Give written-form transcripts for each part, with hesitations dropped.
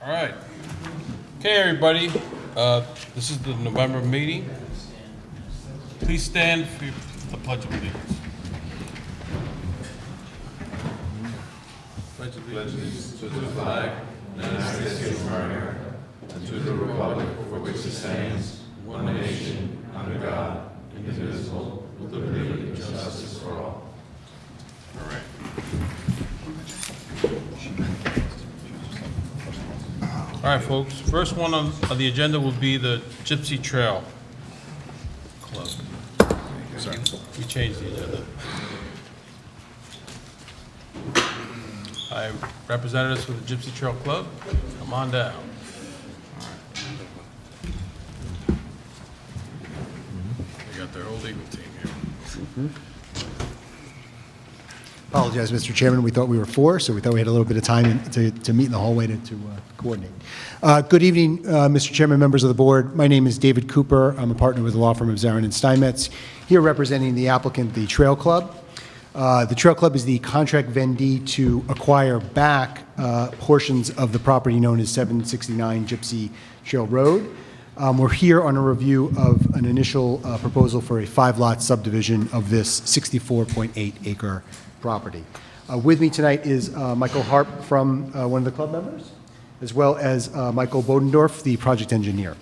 All right. Okay, everybody. This is the November meeting. Please stand for the Pledge of Allegiance. Pledge of Allegiance. All right, folks. First one on the agenda will be the Gypsy Trail Club. Sorry, we changed the agenda. Hi, representatives for the Gypsy Trail Club, come on down. They got their whole legal team here. Apologize, Mr. Chairman. We thought we were four, so we thought we had a little bit of time to meet in the hallway to coordinate. Good evening, Mr. Chairman, members of the board. My name is David Cooper. I'm a partner with the law firm of Zarin and Steinmetz, here representing the applicant, the Trail Club. The Trail Club is the contract vendee to acquire back portions of the property known as 769 Gypsy Trail Road. We're here on a review of an initial proposal for a 5-lot subdivision of this 64.8-acre property. With me tonight is Michael Harp from one of the club members, as well as Michael Bodendorf, the project engineer.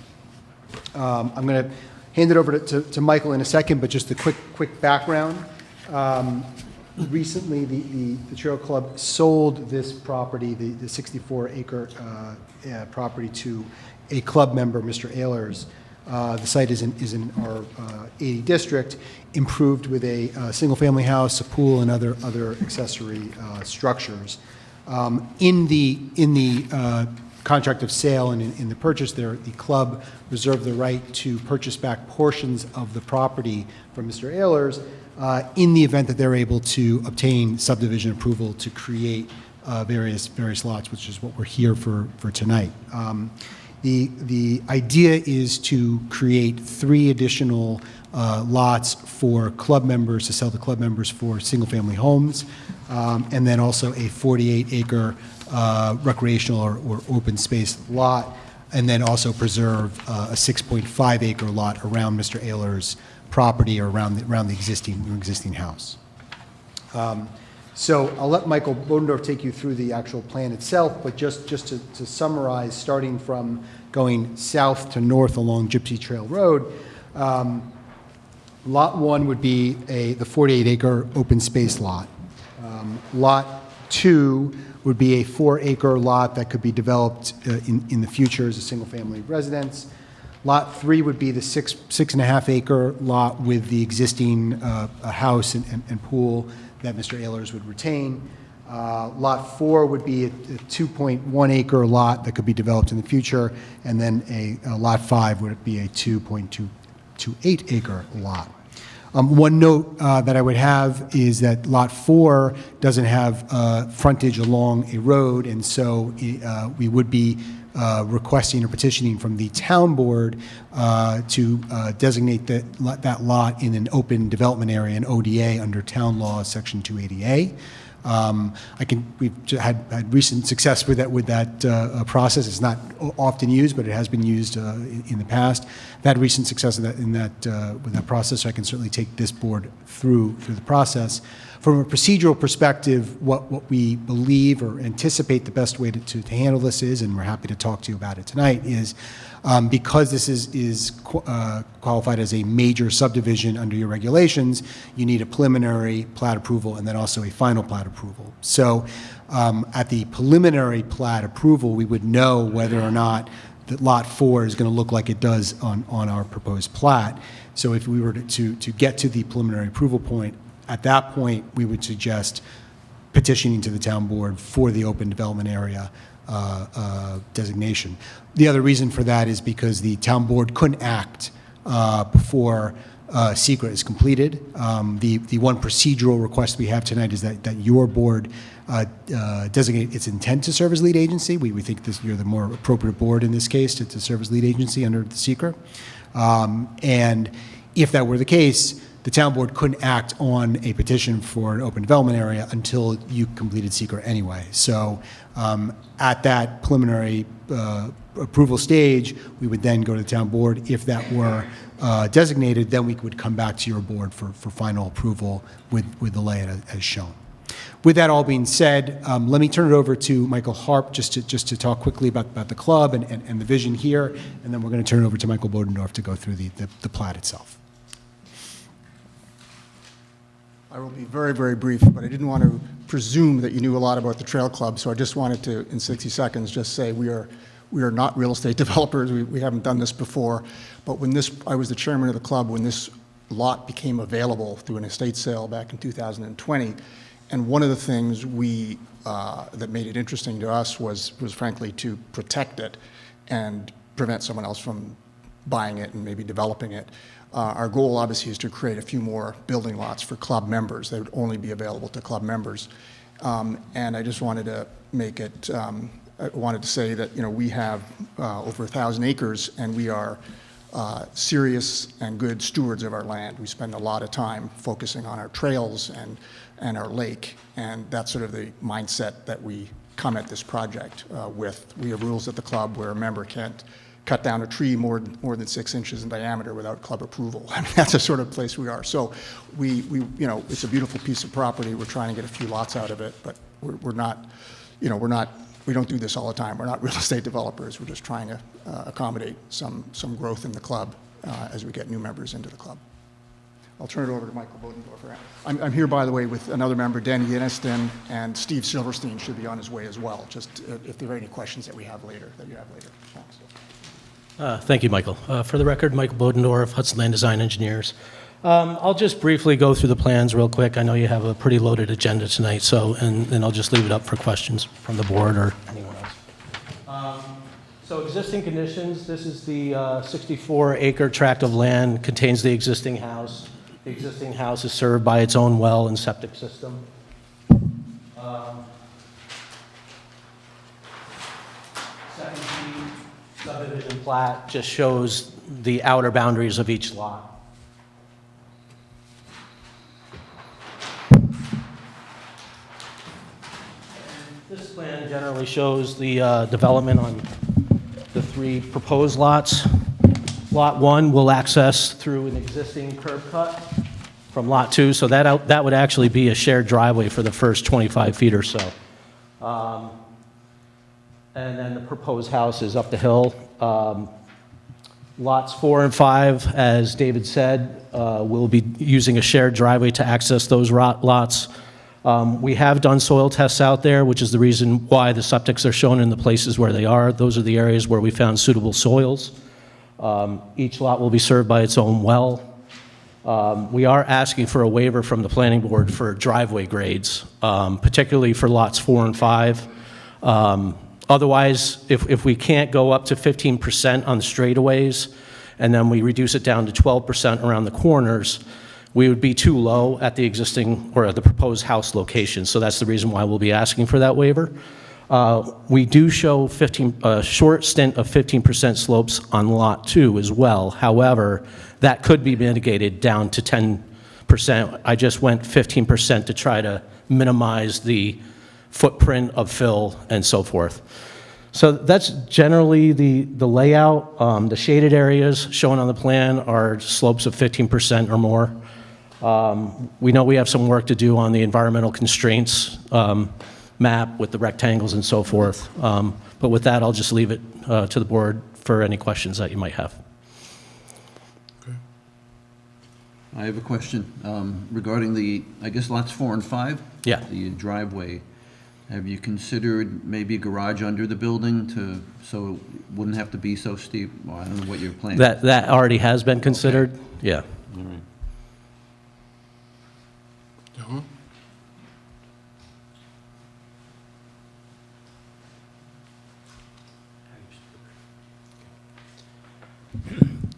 I'm going to hand it over to Michael in a second, but just a quick background. Recently, the Trail Club sold this property, the 64-acre property, to a club member, Mr. Ehlers. The site is in our 80 district, improved with a single-family house, a pool, and other accessory structures. In the contract of sale and in the purchase there, the club reserved the right to purchase back portions of the property from Mr. Ehlers in the event that they're able to obtain subdivision approval to create various lots, which is what we're here for tonight. The idea is to create 3 additional lots for club members, to sell to club members for single-family homes, and then also a 48-acre recreational or open space lot, and then also preserve a 6.5-acre lot around Mr. Ehlers' property or around the existing house. So I'll let Michael Bodendorf take you through the actual plan itself, but just to summarize, starting from going south to north along Gypsy Trail Road, Lot 1 would be the 48-acre open space lot. Lot 2 would be a 4-acre lot that could be developed in the future as a single-family residence. Lot 3 would be the 6.5-acre lot with the existing house and pool that Mr. Ehlers would retain. Lot 4 would be a 2.1-acre lot that could be developed in the future, and then a Lot 5 would be a 2.28-acre lot. One note that I would have is that Lot 4 doesn't have frontage along a road, and so we would be requesting or petitioning from the town board to designate that lot in an open development area, an ODA, under town law section 280A. We've had recent success with that process. It's not often used, but it has been used in the past. I've had recent success with that process, so I can certainly take this board through the process. From a procedural perspective, what we believe or anticipate the best way to handle this is, and we're happy to talk to you about it tonight, is because this is qualified as a major subdivision under your regulations, you need a preliminary plat approval and then also a final plat approval. So at the preliminary plat approval, we would know whether or not that Lot 4 is going to look like it does on our proposed plat. So if we were to get to the preliminary approval point, at that point, we would suggest petitioning to the town board for the open development area designation. The other reason for that is because the town board couldn't act before SECRA is completed. The one procedural request we have tonight is that your board designate its intent to serve as lead agency. We think you're the more appropriate board in this case to serve as lead agency under the SECRA. And if that were the case, the town board couldn't act on a petition for an open development area until you completed SECRA anyway. So at that preliminary approval stage, we would then go to the town board. If that were designated, then we would come back to your board for final approval with the layout as shown. With that all being said, let me turn it over to Michael Harp just to talk quickly about the club and the vision here, and then we're going to turn it over to Michael Bodendorf to go through the plat itself. I will be very, very brief, but I didn't want to presume that you knew a lot about the Trail Club, so I just wanted to, in 60 seconds, just say we are not real estate developers. We haven't done this before, but when I was the chairman of the club when this lot became available through an estate sale back in 2020, and one of the things that made it interesting to us was frankly to protect it and prevent someone else from buying it and maybe developing it. Our goal, obviously, is to create a few more building lots for club members. They would only be available to club members. And I just wanted to make it, I wanted to say that, we have over 1,000 acres, and we are serious and good stewards of our land. We spend a lot of time focusing on our trails and our lake, and that's sort of the mindset that we come at this project with. We have rules at the club where a member can't cut down a tree more than 6 inches in diameter without club approval. I mean, that's the sort of place we are. So we it's a beautiful piece of property. We're trying to get a few lots out of it, but we don't do this all the time. We're not real estate developers. We're just trying to accommodate some growth in the club as we get new members into the club. I'll turn it over to Michael Bodendorfer. I'm here, by the way, with another member, Danny Yeniston, and Steve Silverstein should be on his way as well, just if there are any questions that you have later. Thanks. Thank you, Michael. For the record, Michael Bodendorf, Hudson Land Design Engineers. I'll just briefly go through the plans real quick. I know you have a pretty loaded agenda tonight, and then I'll just leave it up for questions from the board or anyone else. So existing conditions, this is the 64-acre tract of land, contains the existing house. The existing house is served by its own well and septic system. Second sheet, subdivision plat, just shows the outer boundaries of each lot. This plan generally shows the development on the 3 proposed lots. Lot 1 will access through an existing curb cut from Lot 2, so that would actually be a shared driveway for the first 25 feet or so. And then the proposed house is up the hill. Lots 4 and 5, as David said, will be using a shared driveway to access those lots. We have done soil tests out there, which is the reason why the septics are shown in the places where they are. Those are the areas where we found suitable soils. Each lot will be served by its own well. We are asking for a waiver from the planning board for driveway grades, particularly for lots 4 and 5. Otherwise, if we can't go up to 15% on the straightaways, and then we reduce it down to 12% around the corners, we would be too low at the existing or the proposed house location. So that's the reason why we'll be asking for that waiver. We do show a short stint of 15% slopes on lot 2 as well. However, that could be mitigated down to 10%. I just went 15% to try to minimize the footprint of fill and so forth. So that's generally the layout. The shaded areas shown on the plan are slopes of 15% or more. We know we have some work to do on the environmental constraints map with the rectangles and so forth. But with that, I'll just leave it to the board for any questions that you might have. I have a question regarding I guess lots 4 and 5? Yeah. The driveway. Have you considered maybe a garage under the building so it wouldn't have to be so steep? Well, I don't know what your plan is. That already has been considered, okay. Yeah. All right.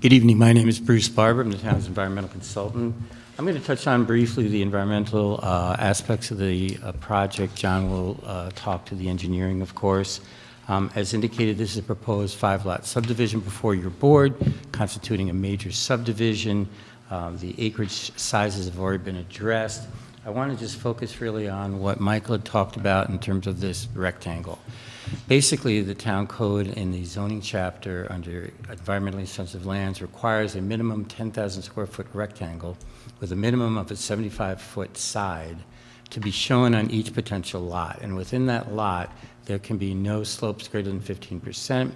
Good evening. My name is Bruce Barber. I'm the town's environmental consultant. I'm going to touch on briefly the environmental aspects of the project. John will talk to the engineering, of course. As indicated, this is a proposed 5-lot subdivision before your board, constituting a major subdivision. The acreage sizes have already been addressed. I want to just focus really on what Michael had talked about in terms of this rectangle. Basically, the town code in the zoning chapter under environmentally sensitive lands requires a minimum 10,000 square foot rectangle with a minimum of a 75-foot side to be shown on each potential lot. And within that lot, there can be no slopes greater than 15%,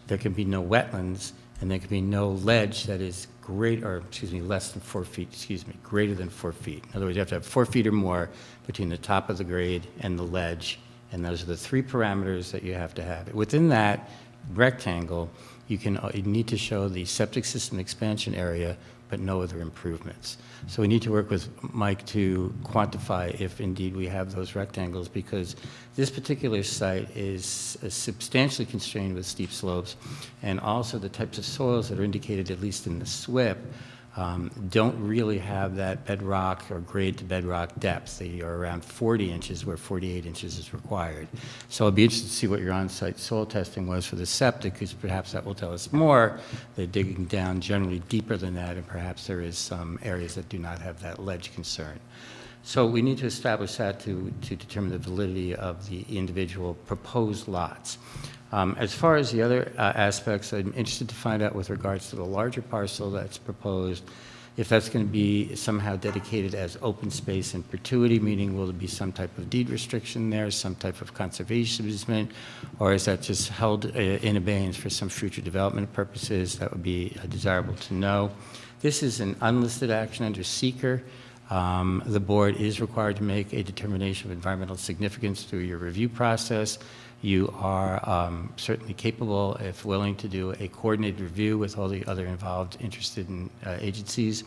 there can be no wetlands, and there can be no ledge that is less than 4 feet, greater than 4 feet. In other words, you have to have 4 feet or more between the top of the grade and the ledge, and those are the 3 parameters that you have to have. Within that rectangle, you need to show the septic system expansion area, but no other improvements. So we need to work with Mike to quantify if indeed we have those rectangles, because this particular site is substantially constrained with steep slopes, and also the types of soils that are indicated, at least in the SWIP, don't really have that bedrock or grade to bedrock depth. They are around 40 inches where 48 inches is required. So I'd be interested to see what your on-site soil testing was for the septic, because perhaps that will tell us more. They're digging down generally deeper than that, and perhaps there is some areas that do not have that ledge concern. So we need to establish that to determine the validity of the individual proposed lots. As far as the other aspects, I'm interested to find out with regards to the larger parcel that's proposed, if that's going to be somehow dedicated as open space in perpetuity, meaning will there be some type of deed restriction there, some type of conservation easement, or is that just held in abeyance for some future development purposes? That would be desirable to know. This is an unlisted action under seeker. The board is required to make a determination of environmental significance through your review process. You are certainly capable, if willing, to do a coordinated review with all the other involved, interested in agencies.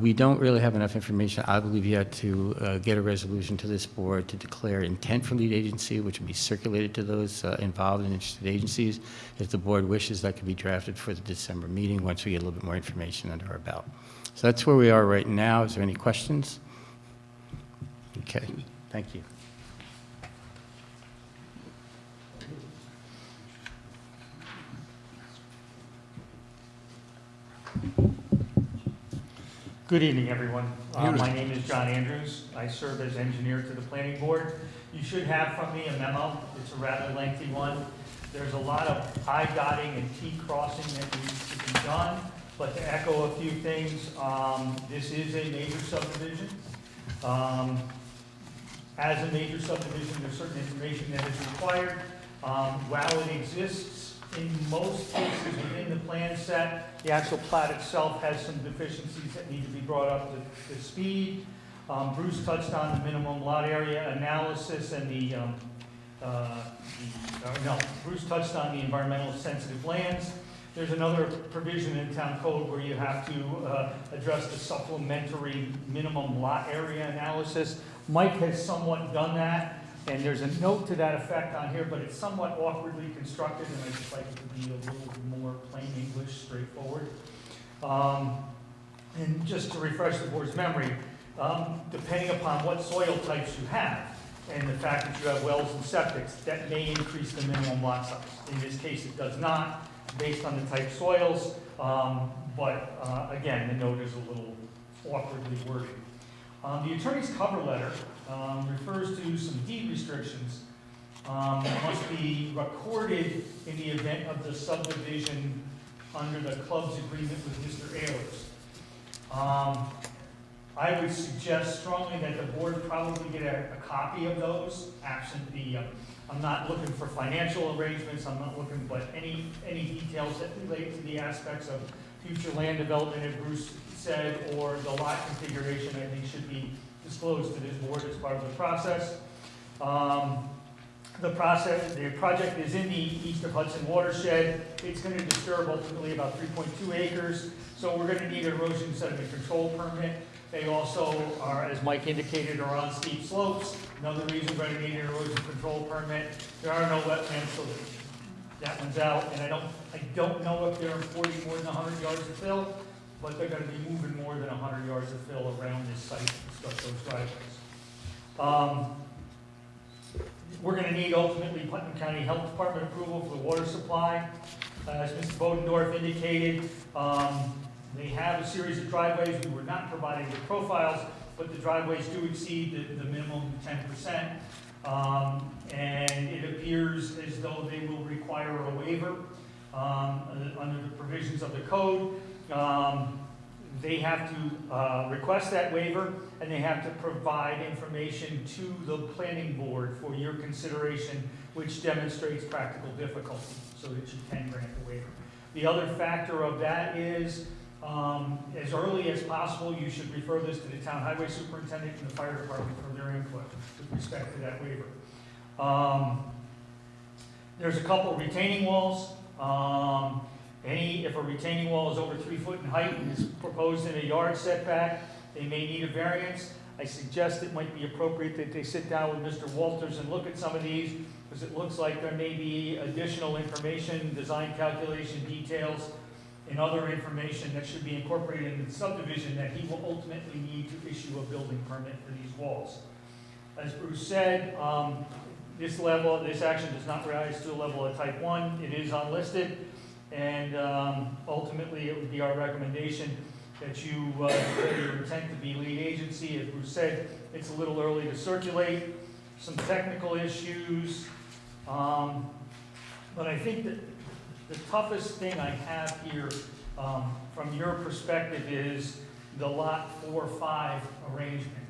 We don't really have enough information, I believe, yet to get a resolution to this board to declare intent for lead agency, which would be circulated to those involved and interested agencies. If the board wishes, that could be drafted for the December meeting once we get a little bit more information under our belt. So that's where we are right now. Is there any questions? Okay, thank you. Good evening, everyone. My name is John Andrews. I serve as engineer to the planning board. You should have from me a memo. It's a rather lengthy one. There's a lot of I dotting and T crossing that needs to be done, but to echo a few things, this is a major subdivision. As a major subdivision, there's certain information that is required. While it exists in most cases within the plan set, the actual plat itself has some deficiencies that need to be brought up to speed. Bruce touched on the minimum lot area analysis and Bruce touched on the environmental sensitive lands. There's another provision in town code where you have to address the supplementary minimum lot area analysis. Mike has somewhat done that. And there's a note to that effect on here, but it's somewhat awkwardly constructed, and I just like it to be a little more plain English, straightforward. And just to refresh the board's memory, depending upon what soil types you have, and the fact that you have wells and septics, that may increase the minimum lot size. In this case, it does not, based on the type of soils, but again, the note is a little awkwardly worded. The attorney's cover letter refers to some deed restrictions must be recorded in the event of the subdivision under the club's agreement with Mr. Ayers. I would suggest strongly that the board probably get a copy of those, absent the, I'm not looking for financial arrangements, I'm not looking, but any details that relate to the aspects of future land development, as Bruce said, or the lot configuration, I think should be disclosed to this board as part of the process. The project is in the east of Hudson watershed. It's going to disturb ultimately about 3.2 acres, so we're going to need an erosion sediment control permit. They also are, as Mike indicated, are on steep slopes. Another reason we're going to need an erosion control permit. There are no wetlands, so that one's out. And I don't know if they're importing more than 100 yards of fill, but they're going to be moving more than 100 yards of fill around this site to construct those driveways. We're going to need ultimately Putnam County Health Department approval for the water supply. As Mr. Bodendorf indicated, they have a series of driveways. We were not provided with profiles, but the driveways do exceed the minimum 10%. And it appears as though they will require a waiver under the provisions of the code. They have to request that waiver, and they have to provide information to the planning board for your consideration, which demonstrates practical difficulty, so that you can grant the waiver. The other factor of that is, as early as possible, you should refer this to the town highway superintendent and the fire department for their input with respect to that waiver. There's a couple retaining walls. If a retaining wall is over 3 foot in height and is proposed in a yard setback, they may need a variance. I suggest it might be appropriate that they sit down with Mr. Walters and look at some of these, because it looks like there may be additional information, design calculation details, and other information that should be incorporated in the subdivision that he will ultimately need to issue a building permit for these walls. As Bruce said, this action does not rise to a level of type 1. It is unlisted, and ultimately it would be our recommendation that you declare your intent to be lead agency. As Bruce said, it's a little early to circulate, some technical issues, but I think that the toughest thing I have here from your perspective is the lot 4-5 arrangement.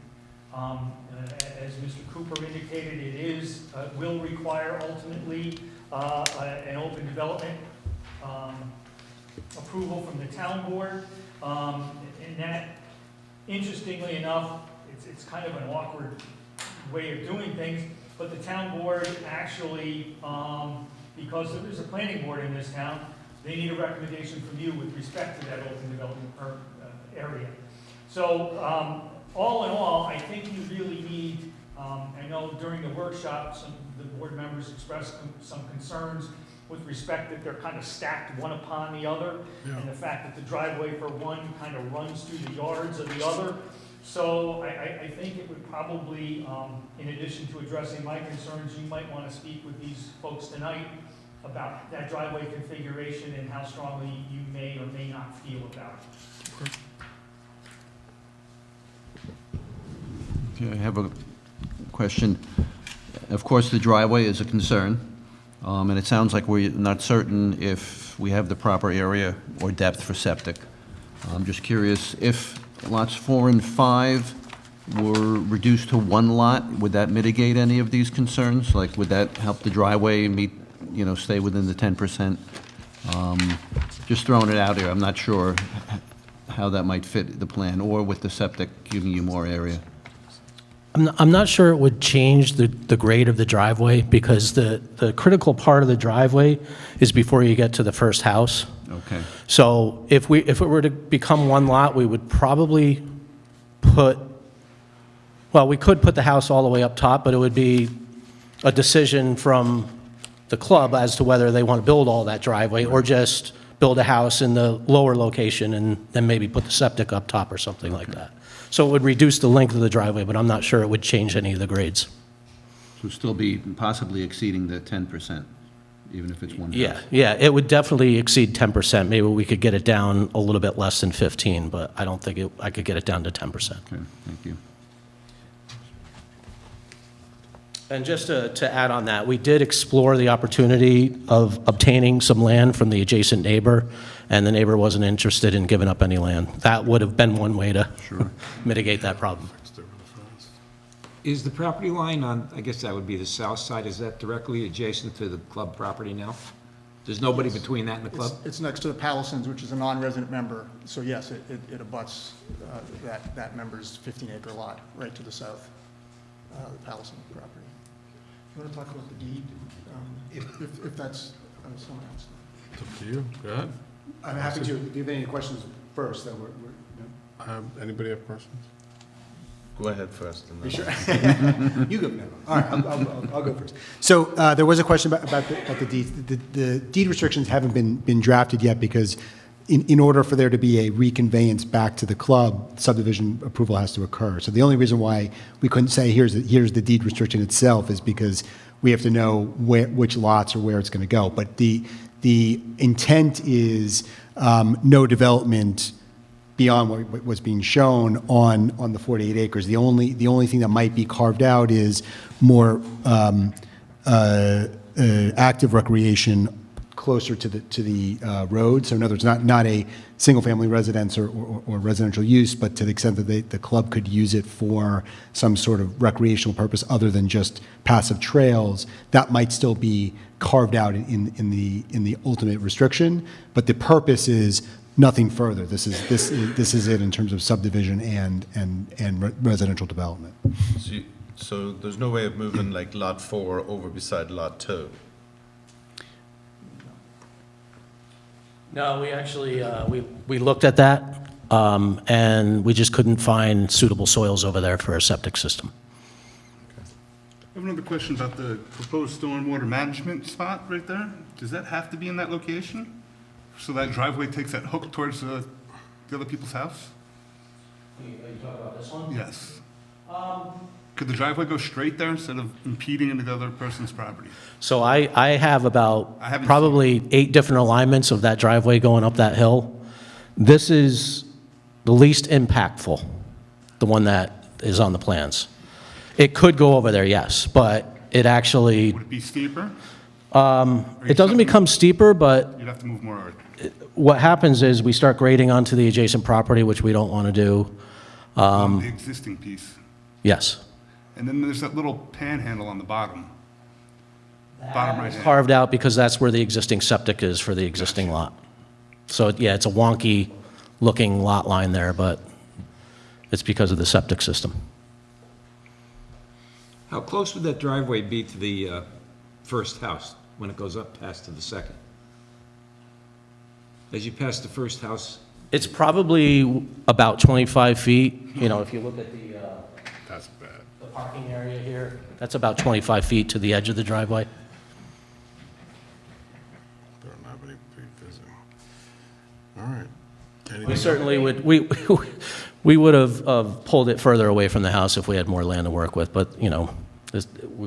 As Mr. Cooper indicated, it will require ultimately an open development approval from the town board. And that, interestingly enough, it's kind of an awkward way of doing things, but the town board actually, because there's a planning board in this town, they need a recommendation from you with respect to that open development area. So, all in all, I think you really need, I know during the workshop, some of the board members expressed some concerns with respect that they're kind of stacked one upon the other, and the fact that the driveway for one kind of runs through the yards of the other. So I think it would probably, in addition to addressing my concerns, you might want to speak with these folks tonight about that driveway configuration and how strongly you may or may not feel about it. Okay, I have a question. Of course, the driveway is a concern, and it sounds like we're not certain if we have the proper area or depth for septic. I'm just curious, if lots 4 and 5 were reduced to one lot, would that mitigate any of these concerns? Like, would that help the driveway meet, stay within the 10%? Just throwing it out here, I'm not sure how that might fit the plan, or with the septic giving you more area. I'm not sure it would change the grade of the driveway, because the critical part of the driveway is before you get to the first house. Okay. So if it were to become one lot, we would probably we could put the house all the way up top, but it would be a decision from the club as to whether they want to build all that driveway or just build a house in the lower location and then maybe put the septic up top or something like that. So it would reduce the length of the driveway, but I'm not sure it would change any of the grades. So still be possibly exceeding the 10%, even if it's one house? Yeah, it would definitely exceed 10%. Maybe we could get it down a little bit less than 15, but I don't think I could get it down to 10%. Okay, thank you. And just to add on that, we did explore the opportunity of obtaining some land from the adjacent neighbor, and the neighbor wasn't interested in giving up any land. That would have been one way to mitigate that problem. Is the property line on, I guess that would be the south side, is that directly adjacent to the club property now? There's nobody between that and the club? It's next to the Palisons, which is a non-resident member, so yes, it abuts that member's 15-acre lot right to the south, the Palison property. You want to talk about the deed? If that's someone else. It's up to you. Go ahead. I'm happy to. If you have any questions first, then we're Anybody have questions? Go ahead first. And then sure. You go now. All right, I'll go first. So there was a question about the deeds. The deed restrictions haven't been drafted yet because in order for there to be a reconveyance back to the club, subdivision approval has to occur. So the only reason why we couldn't say here's the deed restriction itself is because we have to know which lots or where it's going to go. But the intent is no development beyond what was being shown on the 48 acres. The only thing that might be carved out is more active recreation closer to the road. So in other words, not a single-family residence or residential use, but to the extent that the club could use it for some sort of recreational purpose other than just passive trails, that might still be carved out in the ultimate restriction. But the purpose is nothing further. This is it in terms of subdivision and residential development. So there's no way of moving like Lot 4 over beside Lot 2? No, we actually, we looked at that, and we just couldn't find suitable soils over there for a septic system. I have another question about the proposed stormwater management spot right there. Does that have to be in that location? So that driveway takes that hook towards the other people's house? Are you talking about this one? Yes. Could the driveway go straight there instead of impeding into the other person's property? So I have about I haven't probably 8 different alignments of that driveway going up that hill. This is the least impactful, the one that is on the plans. It could go over there, yes, but it actually, Would it be steeper? it doesn't become steeper, but You'd have to move more earth what happens is we start grading onto the adjacent property, which we don't want to do. on the existing piece. Yes. And then there's that little panhandle on the bottom. Bottom right It's hand. carved out because that's where the existing septic is for the existing lot. So, yeah, it's a wonky-looking lot line there, but it's because of the septic system. How close would that driveway be to the first house when it goes up past to the second? As you pass the first house, It's probably about 25 feet. You know, if you look at That's bad. the parking area here, that's about 25 feet to the edge of the driveway. Don't have any pre-visiting. All right. We Anything- certainly would, we would have pulled it further away from the house if we had more land to work with, but, you know,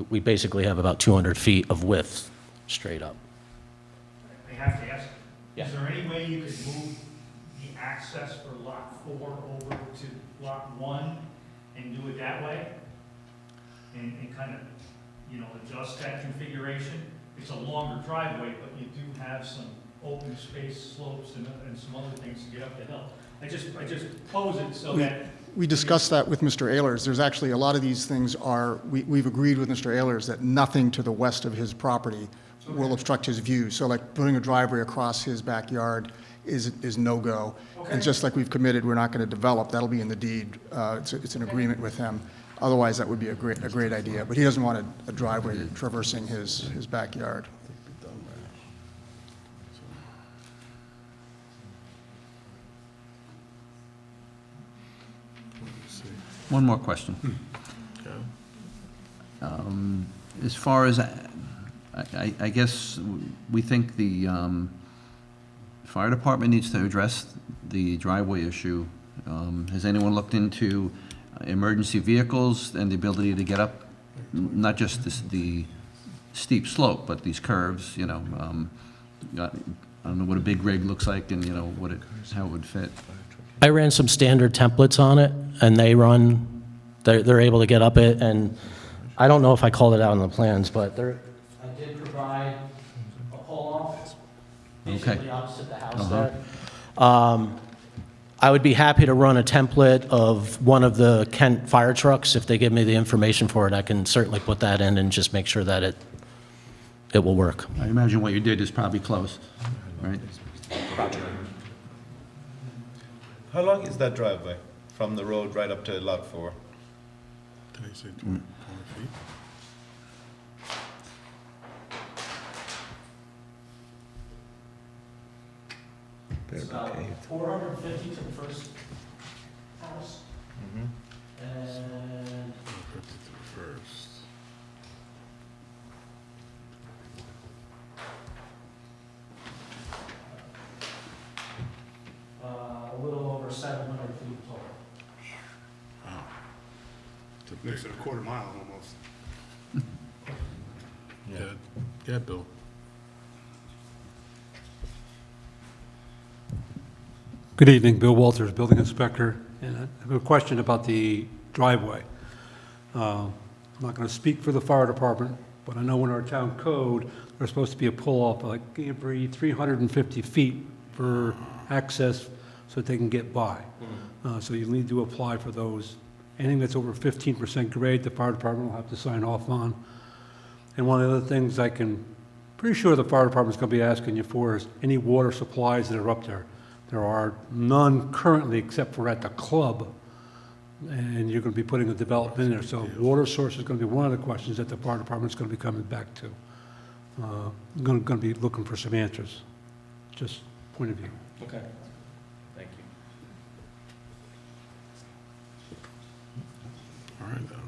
we basically have about 200 feet of width straight up. I have to ask, Yeah. is there any way you could move the access for lot 4 over to lot 1 and do it that way? And kind of, you know, adjust that configuration? It's a longer driveway, but you do have some open space slopes and some other things to get up the hill. I just pose it so that, We discussed that with Mr. Ehlers. There's actually, a lot of these things are, we've agreed with Mr. Ehlers that nothing to the west of his property will obstruct his view. So like putting a driveway across his backyard is no-go. Okay. And just like we've committed, we're not going to develop, that'll be in the deed. It's an agreement with him. Otherwise, that would be a great idea. But he doesn't want a driveway traversing his backyard. One more question. As far as, I guess, we think the fire department needs to address the driveway issue. Has anyone looked into emergency vehicles and the ability to get up, not just the steep slope, but these curves, you know? I don't know what a big rig looks like and, you know, how it would fit. I ran some standard templates on it, and they're able to get up it, and I don't know if I called it out in the plans, but I did provide a pull-off, basically opposite the house there. I would be happy to run a template of one of the Kent fire trucks. If they give me the information for it, I can certainly put that in and just make sure that it will work. I imagine what you did is probably close, right? How long is that driveway from the road right up to Lot 4? Did I say 20 feet? It's about 450 to the first house. And First. a little over 700 feet total. Makes it a quarter mile almost. Yeah, Bill. Good evening, Bill Walters, Building Inspector, and I have a question about the driveway. I'm not going to speak for the fire department, but I know in our town code, there's supposed to be a pull-off like every 350 feet for access so that they can get by. So you need to apply for those. Anything that's over 15% grade, the fire department will have to sign off on. And one of the other things pretty sure the fire department's going to be asking you for is any water supplies that are up there. There are none currently except for at the club, and you're going to be putting a development in there. So water source is going to be one of the questions that the fire department's going to be coming back to. Going to be looking for some answers, just point of view. Okay. Thank you. All right, then.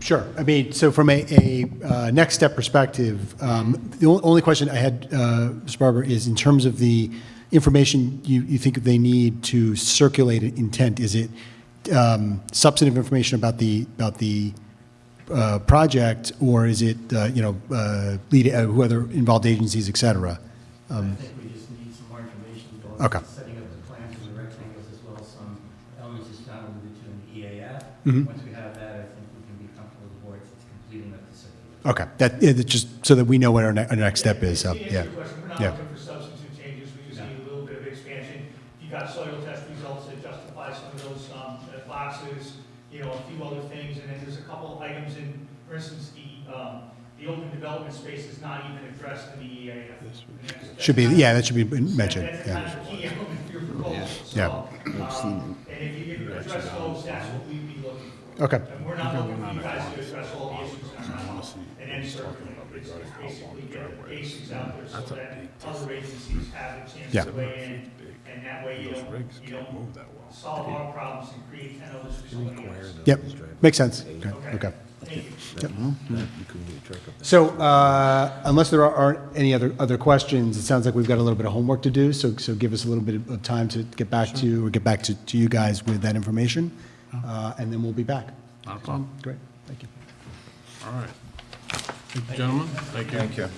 Sure. I mean, so from a next step perspective, the only question I had, Mr. Barber, is in terms of the information you think they need to circulate intent, is it substantive information about the project, or is it, lead, whether involved agencies, et cetera? I think we just need some more information about Okay. setting up the plans and the rectangles, as well as some elements just John alluded to in the EAF. Mhm. Once we have that, I think we can be comfortable with the board it's complete enough to circulate. Okay, it's just so that we know what our next step is. To So, answer yeah, your question, we're not yeah. looking for substantive changes, we just need a little bit of expansion. If you got soil test results that justify some of those boxes, a few other things, and then there's a couple items in, for instance, the open development space is not even addressed in the EAF. Should be, yeah, that should be mentioned. That's Yeah. kind of a key element for your proposal. Yeah. So, and if you can address those, that's what we'd be looking for. Okay. And we're not looking for you guys to address all the issues and then circulate. It's basically get the basics out there so that other agencies have a chance Yeah. to weigh in, and that way you don't solve our problems and create 10 others for somebody else. Yep, makes sense. Okay. Yep. So unless there aren't any other questions, it sounds like we've got a little bit of homework to do, so give us a little bit of time to get back to you guys with that information, and then we'll be back. Not a problem. Great, thank you. All right. Thank you, gentlemen. Thank you. Thank you. All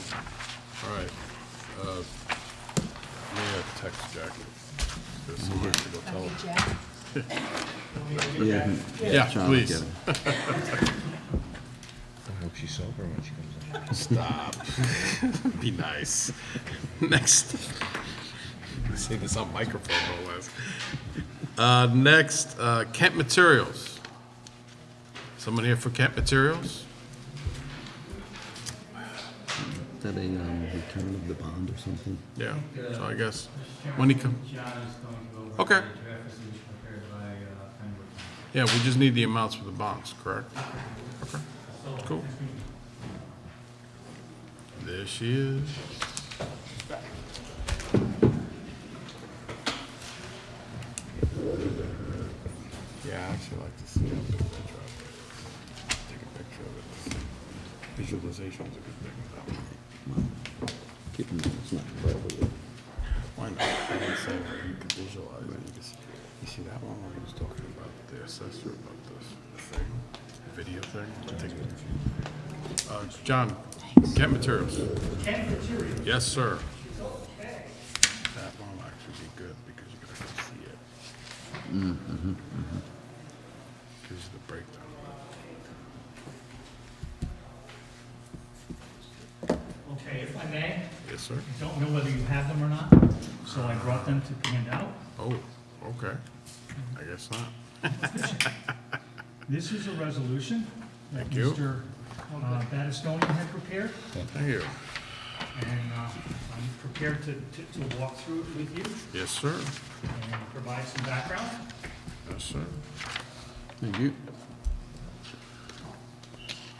right. Let me text Jackie. There's somewhere to go tell her. Yeah. Yeah, John will please. get it. I hope she's sober when she comes in. Stop. Be nice. Next. Say this on microphone, no less. Next, Kent Materials. Someone here for Kent Materials? Is that a return of the bond or something? Yeah, so I guess, when he come, John is going to go over Okay. the draft resolution prepared by Pembroke. yeah, we just need the amounts for the bonds, correct? Okay, cool. There she is. Yeah, I actually like to see how big that driveway is. Take a picture of it. Visualization's a good thing. Keep them, it's not forever. Why not? I didn't say that you could visualize it. You see that one where he was talking about the assessor, about this thing, video thing? Take a- John, Kent Materials. Kent Materials. Yes, sir. Okay. That one will actually be good because you're gonna go see it. Gives you the breakdown. Okay, if I may, Yes, sir. I don't know whether you have them or not, so I brought them to hand out. Oh, okay. I guess not. This is a resolution that Thank you. Mr. Battistoni had prepared, Thank you. and I'm prepared to walk through it with you Yes, sir. and provide some background. Yes, sir. Thank you.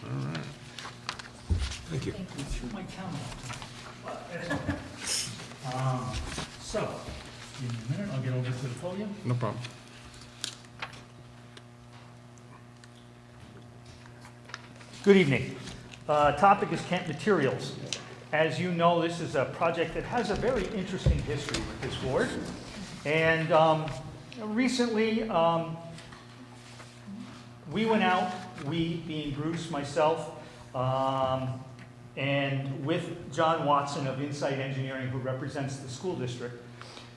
All right. Thank you. Threw my camera off. That's okay. So, give me a minute, I'll get over to the podium. No problem. Good evening. Topic is Kent Materials. As you know, this is a project that has a very interesting history with this board. And recently, we went out, we being Bruce, myself, and with John Watson of Insight Engineering, who represents the school district,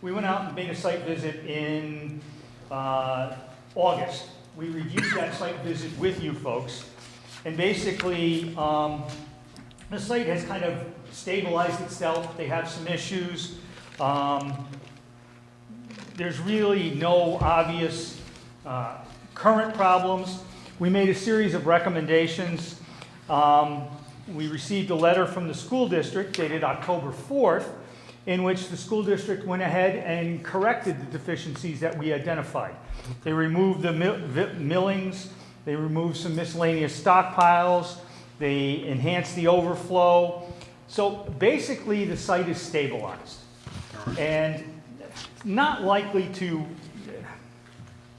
we went out and made a site visit in August. We reviewed that site visit with you folks, and basically, the site has kind of stabilized itself. They have some issues. There's really no obvious current problems. We made a series of recommendations. We received a letter from the school district dated October 4th, in which the school district went ahead and corrected the deficiencies that we identified. They removed the millings, they removed some miscellaneous stockpiles, they enhanced the overflow. So basically, the site is stabilized and not likely to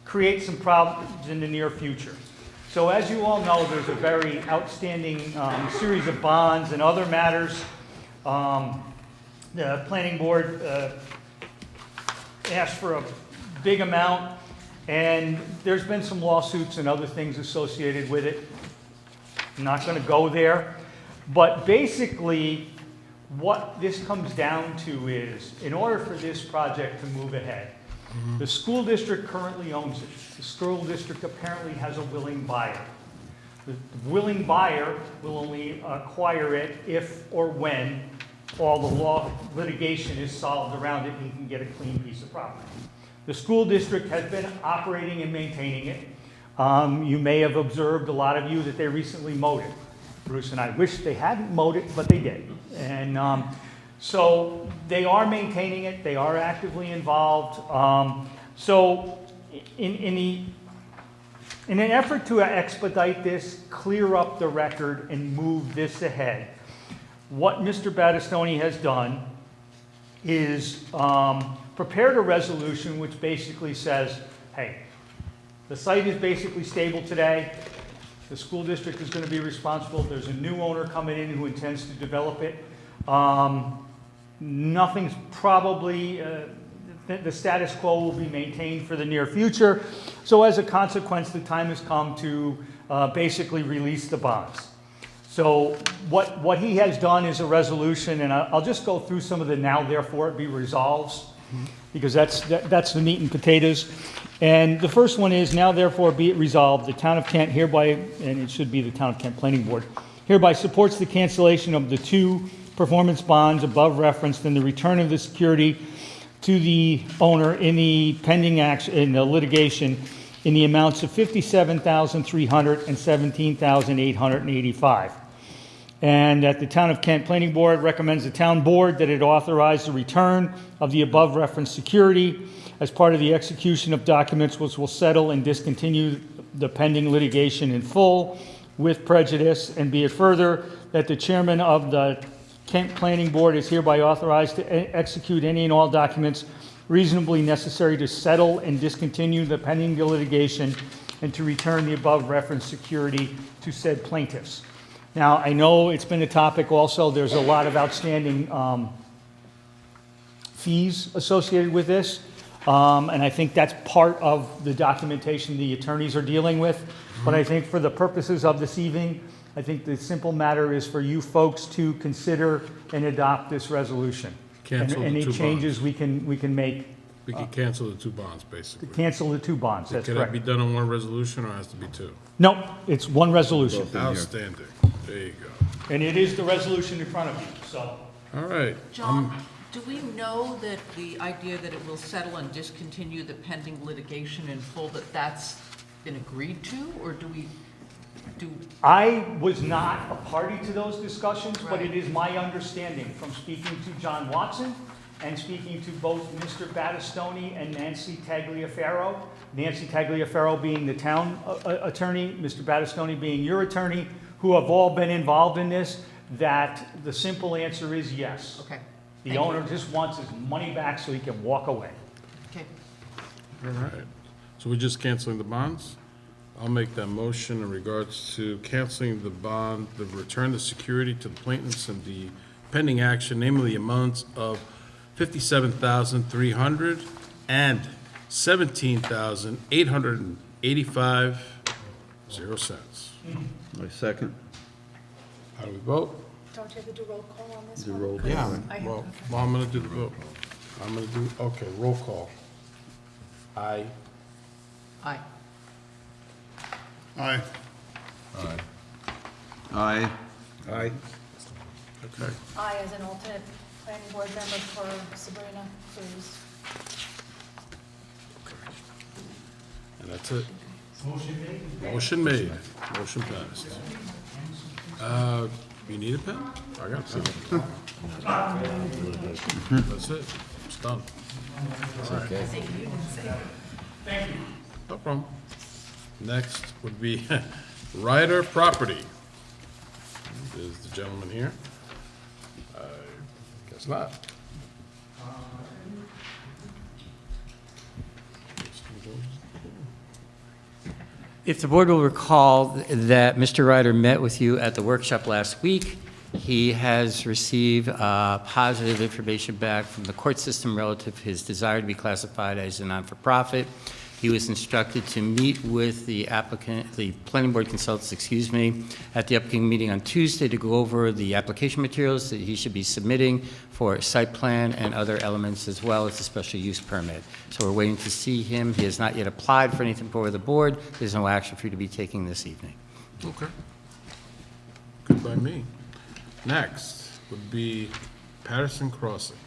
create some problems in the near future. So as you all know, there's a very outstanding series of bonds and other matters. The planning board asked for a big amount, and there's been some lawsuits and other things associated with it. I'm not going to go there. But basically, what this comes down to is, in order for this project to move ahead, the school district currently owns it. The school district apparently has a willing buyer. The willing buyer will only acquire it if or when all the law litigation is solved around it and he can get a clean piece of property. The school district has been operating and maintaining it. You may have observed, a lot of you, that they recently mowed it. Bruce and I wish they hadn't mowed it, but they did. And so they are maintaining it. They are actively involved. So in an effort to expedite this, clear up the record, and move this ahead, what Mr. Battistoni has done is prepared a resolution which basically says, hey, the site is basically stable today. The school district is going to be responsible. There's a new owner coming in who intends to develop it. Nothing's probably, the status quo will be maintained for the near future. So as a consequence, the time has come to basically release the bonds. So what he has done is a resolution, and I'll just go through some of the now therefore it be resolves, because that's the meat and potatoes. And the first one is, now therefore be it resolved, the town of Kent hereby, and it should be the town of Kent Planning Board, hereby supports the cancellation of the 2 performance bonds above referenced and the return of the security to the owner in the pending action, in the litigation, in the amounts of $57,300 and $17,885. And that the Town of Kent Planning Board recommends the town board that it authorize the return of the above referenced security as part of the execution of documents which will settle and discontinue the pending litigation in full with prejudice. And be it further that the chairman of the Kent Planning Board is hereby authorized to execute any and all documents reasonably necessary to settle and discontinue the pending litigation and to return the above referenced security to said plaintiffs. Now, I know it's been a topic also. There's a lot of outstanding fees associated with this. And I think that's part of the documentation the attorneys are dealing with. But I think for the purposes of this evening, I think the simple matter is for you folks to consider and adopt this resolution. Cancel the Any 2 changes bonds. we can make, We can cancel the 2 bonds, basically. cancel the 2 bonds, that's Can that be correct. done on one resolution, or has to be 2? No, it's one resolution. Outstanding. There you go. And it is the resolution in front of you, so. All right. John, do we know that the idea that it will settle and discontinue the pending litigation in full, that that's been agreed to, or do we, I was not a party to those discussions, but Right. it is my understanding from speaking to John Watson and speaking to both Mr. Battistoni and Nancy Tagliaferro, Nancy Tagliaferro being the town attorney, Mr. Battistoni being your attorney, who have all been involved in this, that the simple answer is yes. okay, The Thank you. owner just wants his money back so he can walk away. okay. All right. So we're just canceling the bonds? I'll make that motion in regards to canceling the bond, the return the security to the plaintiffs and the pending action, namely the amounts of $57,300 and $17,885.00. I second. How do we vote? Don't you have to do roll call on this Do one? roll call. Because Yeah, I have- well, okay. well, I'm gonna do the vote. I'm gonna do, okay, roll call. Aye. Aye. Aye. Aye. Aye. Okay. I, as an alternate planning board member for Sabrina Cruz. And that's it. Motion made. Motion passed. You need a pen? I got a pen. That's it. It's done. Okay. Thank you. No problem. Next would be Ryder Property. Is the gentleman here? I guess not. If the board will recall that Mr. Ryder met with you at the workshop last week, he has received positive information back from the court system relative to his desire to be classified as a non-for-profit. He was instructed to meet with the applicant, the planning board consultants, excuse me, at the upcoming meeting on Tuesday to go over the application materials that he should be submitting for site plan and other elements, as well as the special use permit. So we're waiting to see him. He has not yet applied for anything before the board. There's no action for you to be taking this evening. Okay. Good by me. Next would be Patterson Crossing.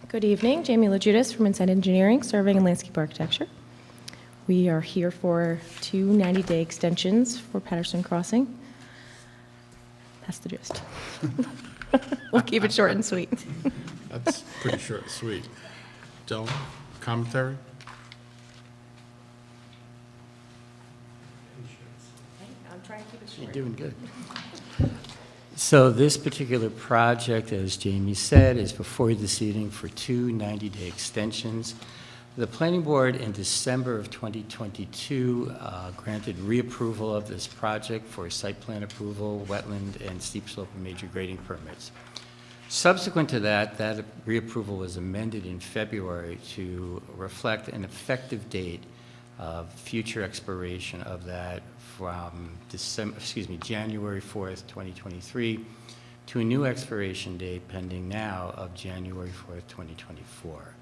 Good evening, Jamie LaJudas from Inside Engineering, Surveying and Landscape Architecture. We are here for 2 90-day extensions for Patterson Crossing. That's the gist. We'll keep it short and sweet. That's pretty short and sweet. Gentlemen, commentary? I'm trying to keep it short. You're doing good. So this particular project, as Jamie said, is before you this evening for 2 90-day extensions. The planning board in December of 2022 granted reapproval of this project for site plan approval, wetland, and steep slope and major grading permits. Subsequent to that, that reapproval was amended in February to reflect an effective date of future expiration of that from January 4th, 2023, to a new expiration date pending now of January 4th, 2024.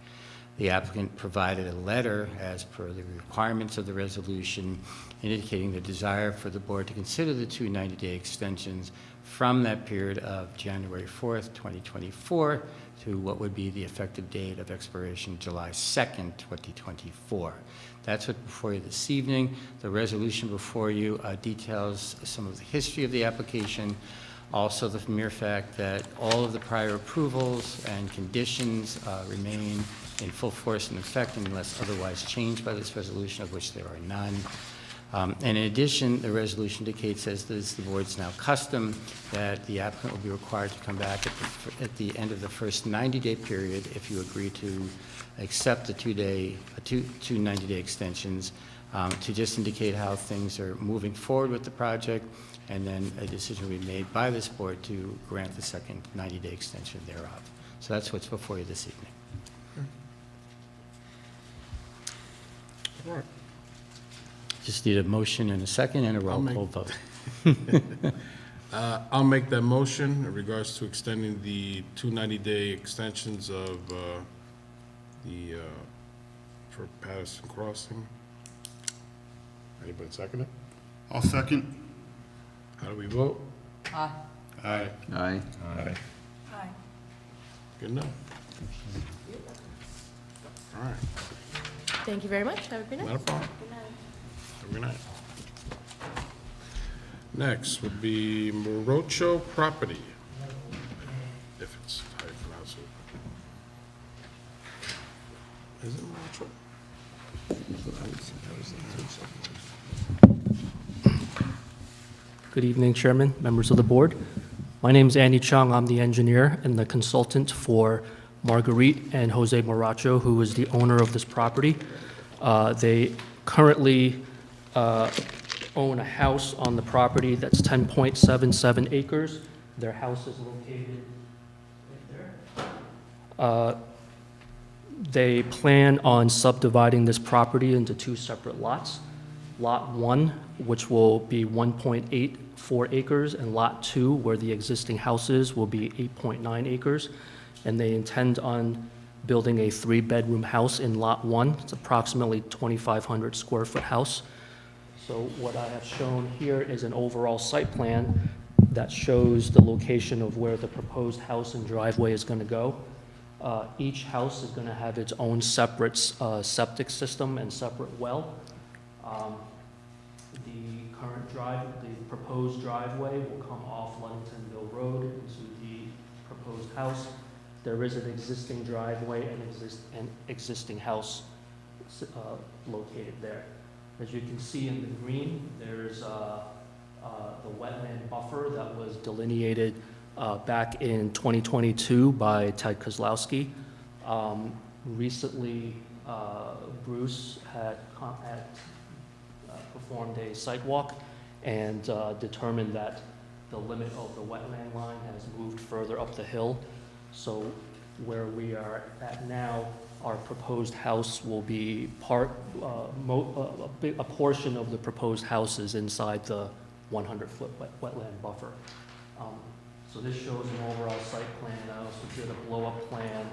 The applicant provided a letter as per the requirements of the resolution indicating the desire for the board to consider the 2 90-day extensions from that period of January 4th, 2024 to what would be the effective date of expiration July 2nd, 2024. That's what's before you this evening. The resolution before you details some of the history of the application, also the mere fact that all of the prior approvals and conditions remain in full force and effect unless otherwise changed by this resolution, of which there are none. And in addition, the resolution indicates, as is the board's now custom, that the applicant will be required to come back at the end of the first 90-day period if you agree to accept the 2 90-day extensions, to just indicate how things are moving forward with the project, and then a decision will be made by this board to grant the second 90-day extension thereof. So that's what's before you this evening. All right. Just need a motion and a second and a roll I'll call vote. I'll make that motion in regards to extending the 2 90-day extensions of for Patterson Crossing. Anybody second it? I'll second. How do we vote? Aye. Aye. Aye. Aye. Aye. Good enough. All right, Thank you very much. Have a good night. not a problem. Good night. Have a good night. Next would be Morocho Property, if it's how you pronounce it. Is it Morocho? Good evening, Chairman, members of the board. My name is Andy Chung. I'm the engineer and the consultant for Marguerite and Jose Moracho, who is the owner of this property. They currently own a house on the property that's 10.77 acres. Their house is located right there. they plan on subdividing this property into two separate lots. Lot 1, which will be 1.84 acres, and Lot 2, where the existing house is, will be 8.9 acres. And they intend on building a 3-bedroom house in Lot 1. It's approximately 2,500 square foot house. So what I have shown here is an overall site plan that shows the location of where the proposed house and driveway is going to go. Each house is going to have its own separate septic system and separate well. The proposed driveway will come off Ludingtonville Road into the proposed house. There is an existing driveway and an existing house located there. As you can see in the green, there's the wetland buffer that was delineated back in 2022 by Ted Kozlowski. Recently, Bruce had performed a site walk and determined that the limit of the wetland line has moved further up the hill. So where we are at now, our proposed house will be a portion of the proposed house is inside the 100-foot wetland buffer. So this shows an overall site plan. I also did a blow-up plan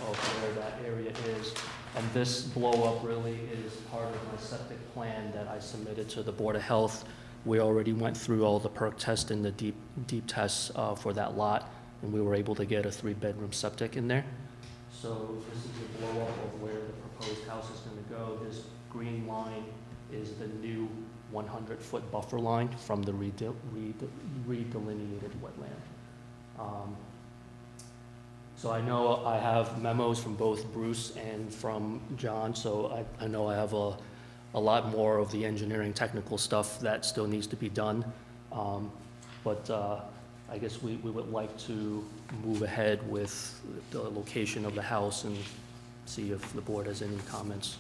of where that area is. And this blow-up really is part of my septic plan that I submitted to the Board of Health. We already went through all the perk tests and the deep tests for that lot, and we were able to get a 3-bedroom septic in there. So this is a blow-up of where the proposed house is going to go. This green line is the new 100-foot buffer line from the redelineated wetland. So I know I have memos from both Bruce and from John, so I know I have a lot more of the engineering technical stuff that still needs to be done. But I guess we would like to move ahead with the location of the house and see if the board has any comments.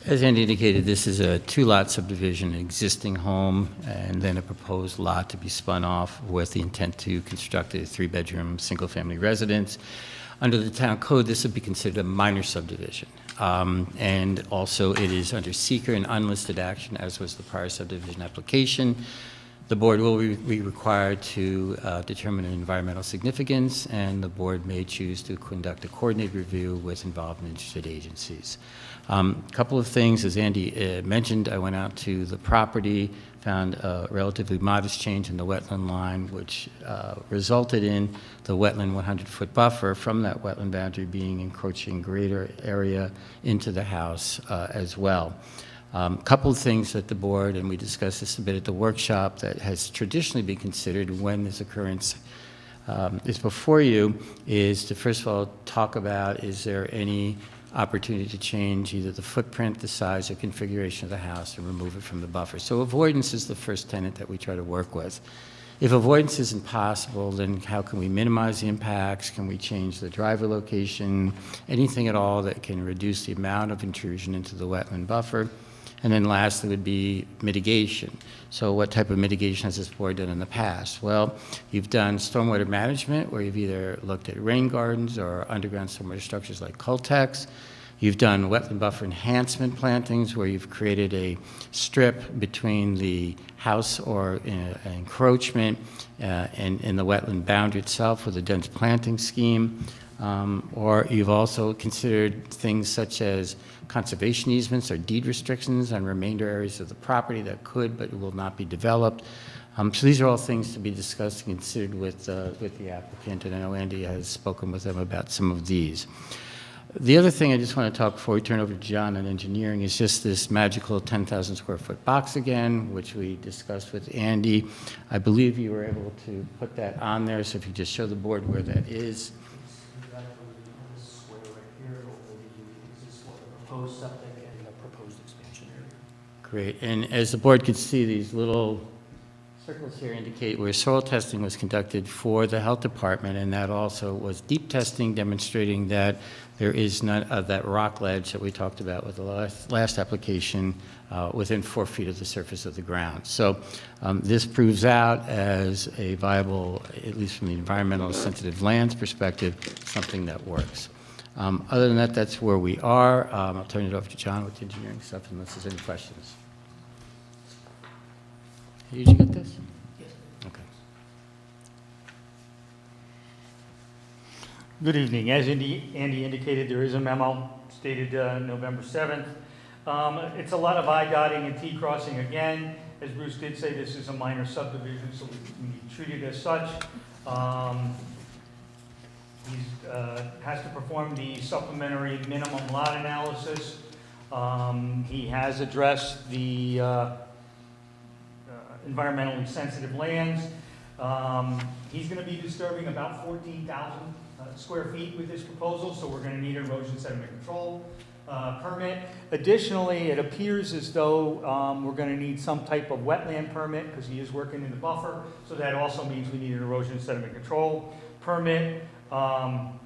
As Andy indicated, this is a 2-lot subdivision, an existing home, and then a proposed lot to be spun off with the intent to construct a 3-bedroom, single-family residence. Under the town code, this would be considered a minor subdivision. And also, it is under seeker and unlisted action, as was the prior subdivision application. The board will be required to determine an environmental significance, and the board may choose to conduct a coordinated review with involved and interested agencies. A couple of things, as Andy mentioned, I went out to the property, found a relatively modest change in the wetland line, which resulted in the wetland 100-foot buffer from that wetland boundary being encroaching greater area into the house as well. A couple of things that the board, and we discussed this a bit at the workshop, that has traditionally been considered when this occurrence is before you, is to first of all talk about, is there any opportunity to change either the footprint, the size, or configuration of the house and remove it from the buffer. So avoidance is the first tenet that we try to work with. If avoidance isn't possible, then how can we minimize the impacts? Can we change the driveway location? Anything at all that can reduce the amount of intrusion into the wetland buffer. And then lastly would be mitigation. So what type of mitigation has this board done in the past? Well, you've done stormwater management, where you've either looked at rain gardens or underground stormwater structures like Cultex. You've done wetland buffer enhancement plantings, where you've created a strip between the house or encroachment and the wetland boundary itself with a dense planting scheme. Or you've also considered things such as conservation easements or deed restrictions on remainder areas of the property that could but will not be developed. So these are all things to be discussed and considered with the applicant, and I know Andy has spoken with them about some of these. The other thing I just want to talk before we turn over to John on engineering is just this magical 10,000 square foot box again, which we discussed with Andy. I believe you were able to put that on there, so if you just show the board where that is. Proposed septic and the proposed expansion area. Great, and as the board can see, these little Circles here indicate where soil testing was conducted for the health department, and that also was deep testing demonstrating that there is none of that rock ledge that we talked about with the last application within 4 feet of the surface of the ground. So this proves out as a viable, at least from the environmental sensitive lands perspective, something that works. Other than that, that's where we are. I'll turn it over to John with the engineering stuff unless there's any questions. Did you get this? Yes. Okay. Good evening. As Andy indicated, there is a memo stated November 7th. It's a lot of I dotting and T crossing again. As Bruce did say, this is a minor subdivision, so we need to treat it as such. He has to perform the supplementary minimum lot analysis. He has addressed the environmentally sensitive lands. He's going to be disturbing about 14,000 square feet with this proposal, so we're going to need an erosion sediment control permit. Additionally, it appears as though we're going to need some type of wetland permit because he is working in the buffer, so that also means we need an erosion sediment control permit. Putnam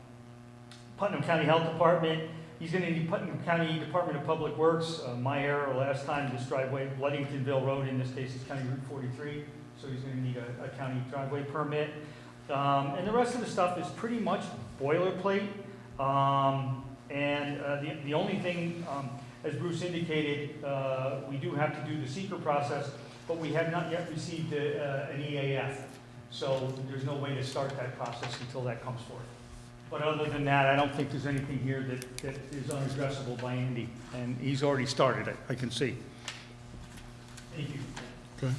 County Health Department, he's going to need Putnam County Department of Public Works. My error last time, this driveway, Ludingtonville Road, in this case is County Route 43, so he's going to need a county driveway permit. And the rest of the stuff is pretty much boilerplate. The only thing, as Bruce indicated, we do have to do the seeker process, but we have not yet received an EAF. So there's no way to start that process until that comes forth. But other than that, I don't think there's anything here that is unaddressable by Andy, and he's already started it, I can see. Thank you. Okay,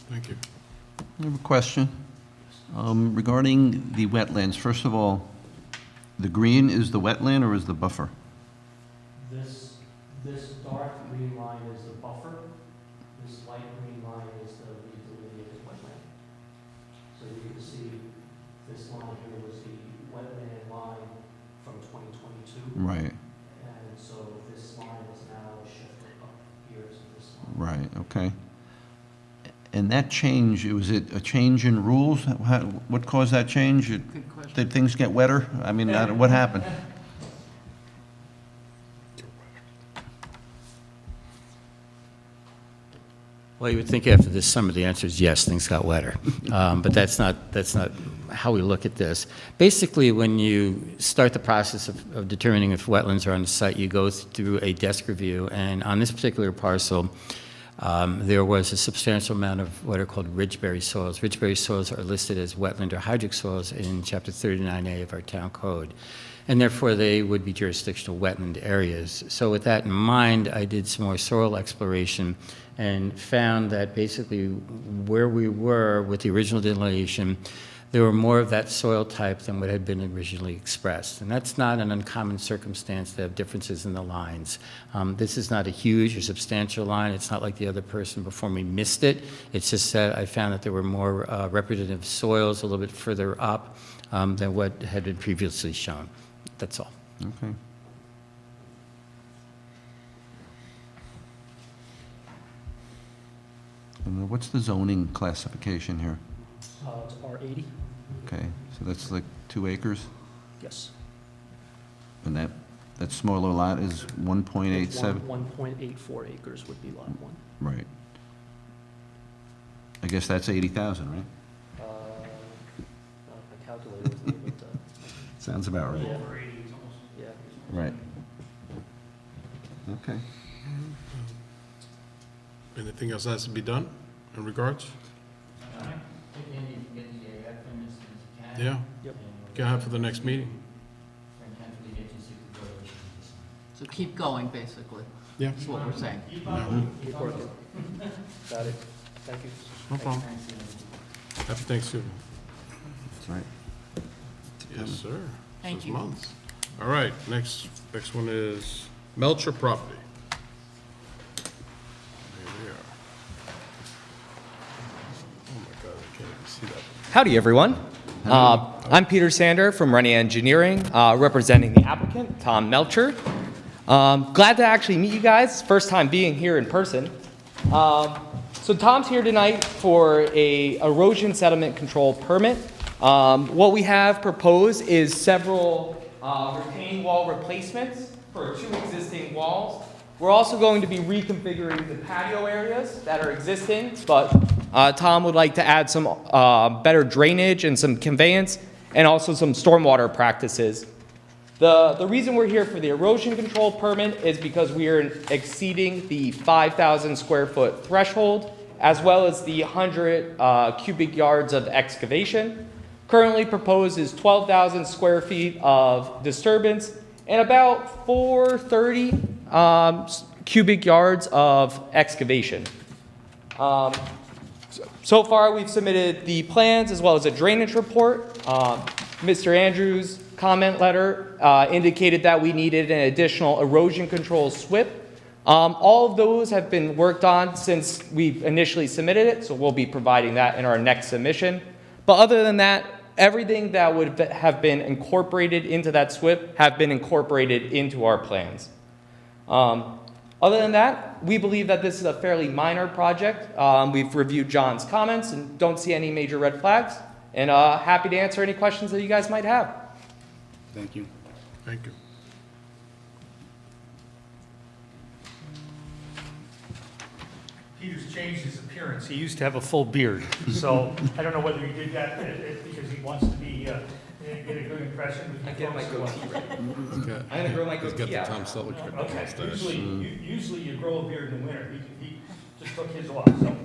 thank you. I have a question regarding the wetlands. First of all, the green is the wetland or is the buffer? This dark green line is the buffer. This light green line is the delineated wetland. So you can see this line here was the wetland line from 2022. Right. And so this line is now shifted up here to this line. Right, okay. And that change, was it a change in rules? What caused that change? Good question. Did things get wetter? I mean, what happened? Well, you would think after this summer, the answer is yes, things got wetter. But that's not how we look at this. Basically, when you start the process of determining if wetlands are on the site, you go through a desk review. And on this particular parcel, there was a substantial amount of what are called ridgeberry soils. Ridgeberry soils are listed as wetland or hydric soils in Chapter 39A of our town code, and therefore they would be jurisdictional wetland areas. So with that in mind, I did some more soil exploration and found that basically where we were with the original delineation, there were more of that soil type than what had been originally expressed. And that's not an uncommon circumstance to have differences in the lines. This is not a huge or substantial line. It's not like the other person before me missed it. It's just that I found that there were more representative soils a little bit further up than what had been previously shown. That's all. Okay. And what's the zoning classification here? It's R80. Okay, so that's like 2 acres? Yes. And that smaller lot is 1.87? 1.84 acres would be lot 1. Right. I guess that's 80,000, right? I calculated it a little bit. Sounds about right. Yeah. Yeah. Right. Okay. Anything else has to be done in regards? Yeah. Yep. Can I have for the next meeting? So keep going, basically. Yeah. That's what we're saying. Keep working. Got it. Thank you. No problem. Happy Thanksgiving. That's right. Yes, sir. Thank This you. month. All right, next one is Melcher Property. There we are. Oh my God, I can't even see that. Howdy, everyone. I'm Peter Sander from Rennie Engineering, representing the applicant, Tom Melcher. Glad to actually meet you guys. First time being here in person. So Tom's here tonight for a erosion settlement control permit. What we have proposed is several retaining wall replacements for 2 existing walls. We're also going to be reconfiguring the patio areas that are existing, but Tom would like to add some better drainage and some conveyance and also some stormwater practices. The reason we're here for the erosion control permit is because we are exceeding the 5,000 square foot threshold, as well as the 100 cubic yards of excavation. Currently proposed is 12,000 square feet of disturbance and about 430 cubic yards of excavation. So far, we've submitted the plans as well as a drainage report. Mr. Andrews' comment letter indicated that we needed an additional erosion control SWIP. All of those have been worked on since we initially submitted it, so we'll be providing that in our next submission. But other than that, everything that would have been incorporated into that SWIP have been incorporated into our plans. Other than that, we believe that this is a fairly minor project. We've reviewed John's comments and don't see any major red flags. And happy to answer any questions that you guys might have. Thank you. Thank you. Peter's changed his appearance. He used to have a full beard, so I don't know whether he did that because he wants to be, get a good impression. I get my goatee ready. Okay. I'm gonna grow my He's got goatee the out. Tom Selleck Okay, mustache. usually you grow a beard in the winter. He just took his off, so.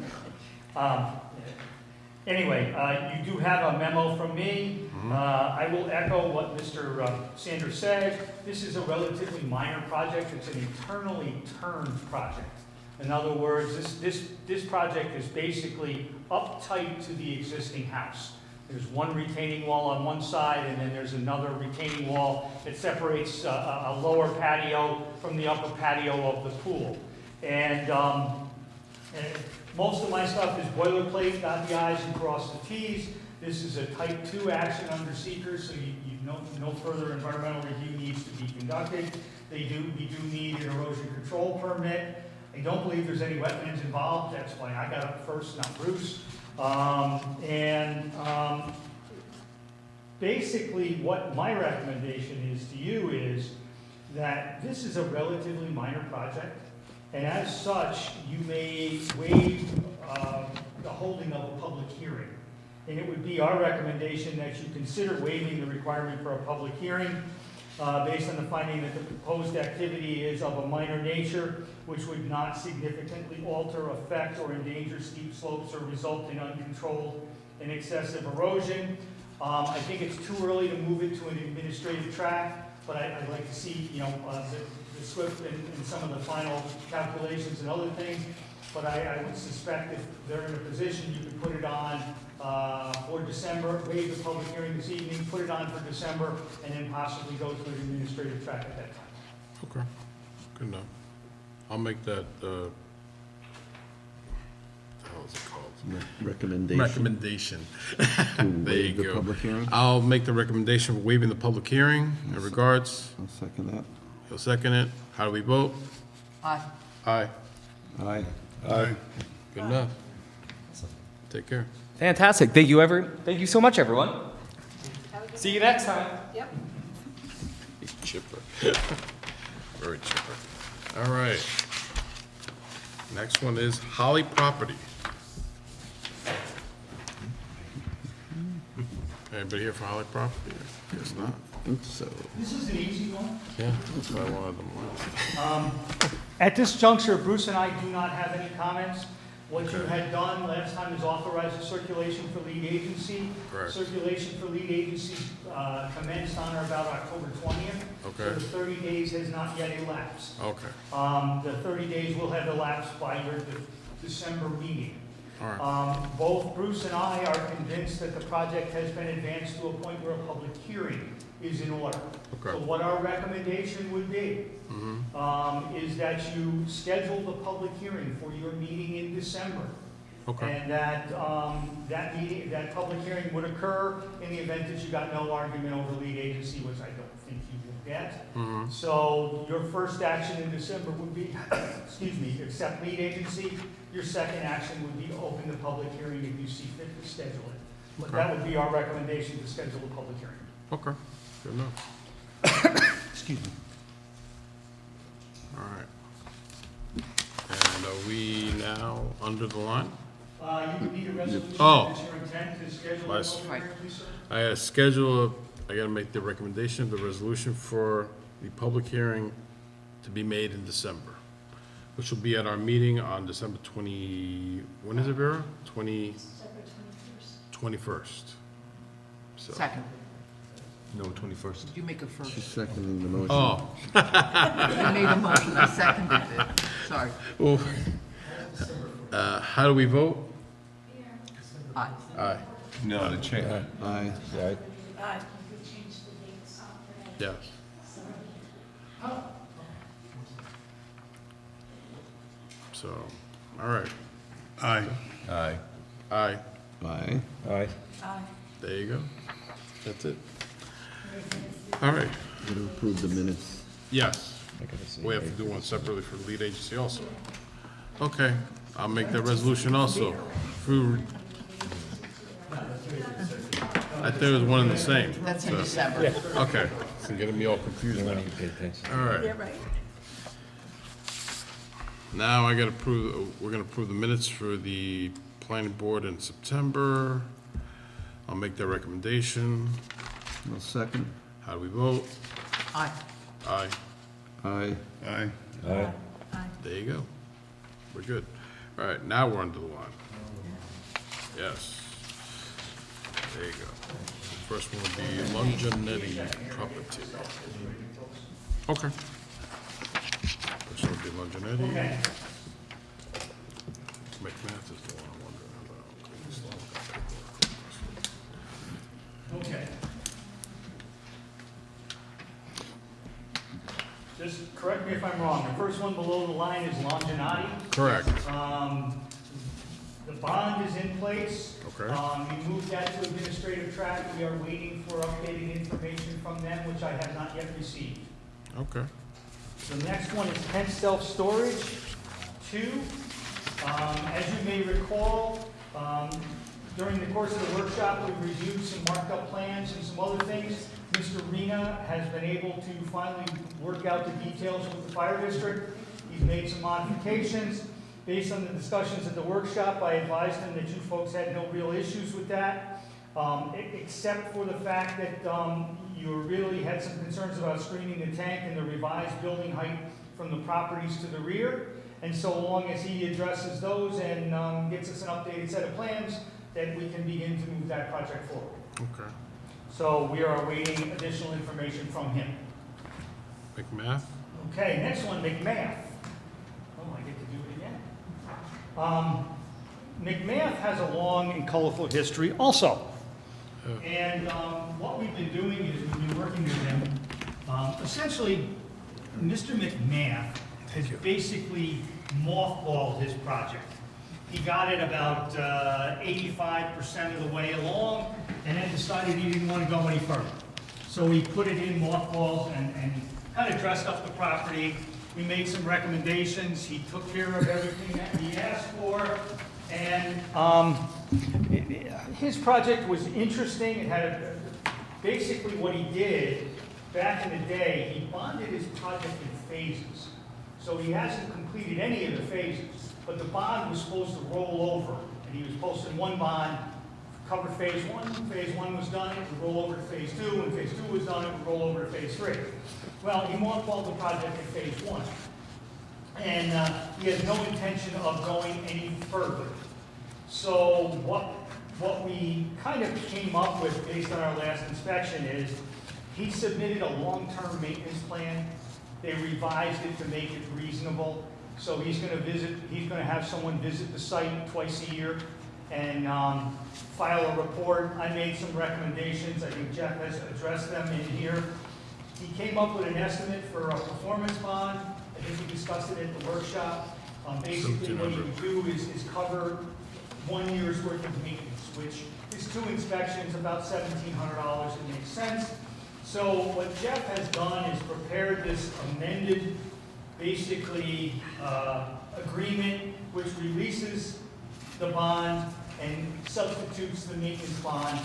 Anyway, you do have a memo from me. I will echo what Mr. Sanders said. This is a relatively minor project. It's an internally turned project. In other words, this project is basically uptight to the existing house. There's one retaining wall on one side, and then there's another retaining wall that separates a lower patio from the upper patio of the pool. And most of my stuff is boilerplate, dot the i's and cross the t's. This is a type 2 action under seeker, so no further environmental review needs to be conducted. We do need an erosion control permit. I don't believe there's any wetlands involved. That's why I got up first, not Bruce. Basically, what my recommendation is to you is that this is a relatively minor project, and as such, you may waive the holding of a public hearing. And it would be our recommendation that you consider waiving the requirement for a public hearing based on the finding that the proposed activity is of a minor nature, which would not significantly alter, affect, or endanger steep slopes or result in uncontrolled and excessive erosion. I think it's too early to move it to an administrative track, but I'd like to see, the SWIP and some of the final calculations and other things. But I would suspect if they're in a position, you could put it on for December, waive the public hearing this evening, put it on for December, and then possibly go to an administrative track at that time. Okay, good enough. I'll make that, how is it called? Recommendation. Recommendation. To There you waive the go. public hearing? I'll make the recommendation for waiving the public hearing in regards. I'll second that. You'll second it. How do we vote? Aye. Aye. Aye. Aye. Good enough. Take care. Fantastic. Thank you so much, everyone. See you next time. Yep. He's chipper. Very chipper. All right. Next one is Holly Property. Anybody here for Holly Property? Guess not. I think so. This is an easy one. Yeah, that's why I wanted them last. At this juncture, Bruce and I do not have any comments. What you had done last time is authorize a circulation for lead agency. Correct. Circulation for lead agency commenced on or about October 20th. Okay. So the 30 days has not yet elapsed. Okay. The 30 days will have elapsed by your December meeting. All right. Both Bruce and I are convinced that the project has been advanced to a point where a public hearing is in order. Okay. So what our recommendation would be is that you schedule the public hearing for your meeting in December. Okay. And that that public hearing would occur in the event that you got no argument over lead agency, which I don't think you will get. So your first action in December would be, excuse me, accept lead agency, your second action would be to open the public hearing if you see fit to schedule it. But Okay. that would be our recommendation, to schedule a public hearing. Okay, good enough. Excuse me. All right. And are we now under the line? You would need a resolution, Oh. that's your intent to schedule a Nice. public hearing, please, sir? I gotta schedule, I gotta make the recommendation of the resolution for the public hearing to be made in December, which will be at our meeting on December 20, when is it, Vera? 21st. So. Second. No, 21st. Did you make a first? She's seconding the motion. Oh. You made a motion, I seconded it. Sorry. Well, how do we vote? Aye. Aye. No, the change. Aye. Aye. Yes. So, all right. Aye. Aye. Aye. Aye. Aye. Aye. There you go. That's it. All right. Got to approve the minutes. Yes. We have to do one separately for the lead agency also. Okay, I'll make that resolution also. I thought it was one and the same. That's in So- December. Okay, it's getting me all confused now. All right. Yeah, right. Now I gotta approve, we're gonna approve the minutes for the planning board in September. I'll make that recommendation. I'll second. How do we vote? Aye. Aye. Aye. Aye. Aye. There you go. We're good. All right, now we're under the line. Yes. There you go. First one would be Longinetti property. Okay. First one would be Longinetti. McMath is the one I'm wondering about. It's not got paperwork. Okay. Just correct me if I'm wrong, the first one below the line is Longinati. Correct. The bond is in place. Okay. We moved that to administrative track. We are waiting for updated information from them, which I have not yet received. Okay. The next one is Kent Self Storage 2. As you may recall, during the course of the workshop, we reviewed some marked up plans and some other things. Mr. Rena has been able to finally work out the details with the fire district. He's made some modifications. Based on the discussions at the workshop, I advised him that you folks had no real issues with that, except for the fact that you really had some concerns about screening the tank and the revised building height from the properties to the rear. And so long as he addresses those and gets us an updated set of plans, then we can begin to move that project forward. Okay. So we are awaiting additional information from him. McMath? Okay, next one, McMath. Oh, I get to do it again. McMath has a long and colorful history also. And what we've been doing is we've been working with him. Essentially, Mr. McMath has basically mothballed his project. He got it about 85% of the way along, and then decided he didn't want to go any further. So he put it in mothballs and kind of dressed up the property. We made some recommendations. He took care of everything that he asked for. And his project was interesting. It had basically what he did back in the day, he bonded his project in phases. So he hasn't completed any of the phases, but the bond was supposed to roll over. And he was posting one bond, cover phase one was done, it would roll over to phase two. When phase two was done, it would roll over to phase three. Well, he mothballed the project in phase one. And he has no intention of going any further. So what we kind of came up with based on our last inspection is he submitted a long-term maintenance plan. They revised it to make it reasonable. So he's going to have someone visit the site twice a year and file a report. I made some recommendations. I think Jeff has addressed them in here. He came up with an estimate for a performance bond. I think we discussed it at the workshop. Basically what you do is cover 1 year's worth of maintenance, which is 2 inspections, about $1,700. It makes sense. So what Jeff has done is prepared this amended, basically, agreement which releases the bond and substitutes the maintenance bond.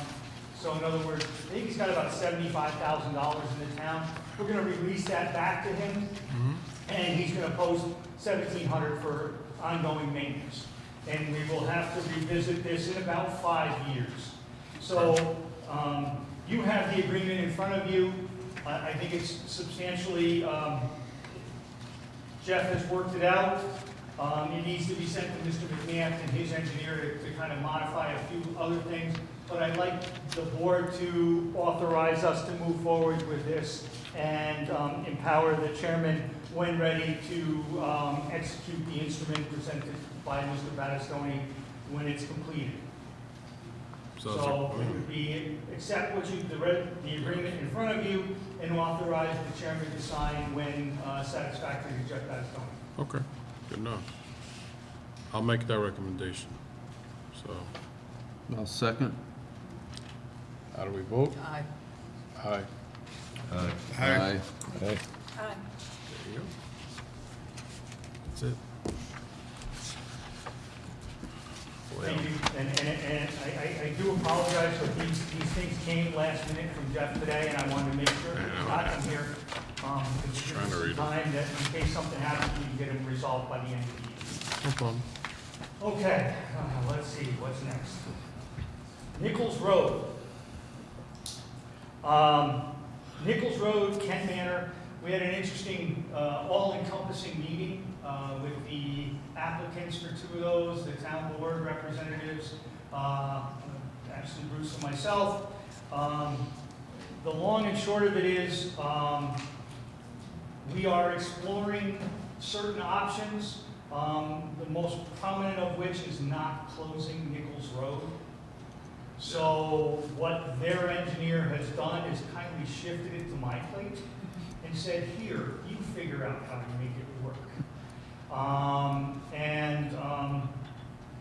So in other words, I think he's got about $75,000 in the town. We're gonna release that back to him, and he's gonna post $1,700 for ongoing maintenance. And we will have to revisit this in about 5 years. So, you have the agreement in front of you. I think it's substantially, Jeff has worked it out. It needs to be sent to Mr. McNabb and his engineer to kind of modify a few other things. But I'd like the board to authorize us to move forward with this and empower the chairman when ready to execute the instrument presented by Mr. Battistoni when it's completed. So it would be, accept what you, the agreement in front of you and authorize the chairman to sign when satisfactory to Jeff Battistoni. Okay, good enough. I'll make that recommendation. So, I'll second. how do we vote? Aye. Aye. Aye. Aye. There you go. That's it. Thank you, and I do apologize, but these things came last minute from Jeff today, and I wanted to make sure that he got them here. Just trying to read it. Time that in case something happens, we can get them resolved by the end of the year. No problem. Okay, let's see, what's next? Nichols Road. Nichols Road, Kent Manor, we had an interesting, all-encompassing meeting with the applicants for 2 of those, the town board representatives, actually Bruce and myself. The long and short of it is, we are exploring certain options, the most prominent of which is not closing Nichols Road. So what their engineer has done is kindly shifted it to my plate and said, here, you figure out how to make it work.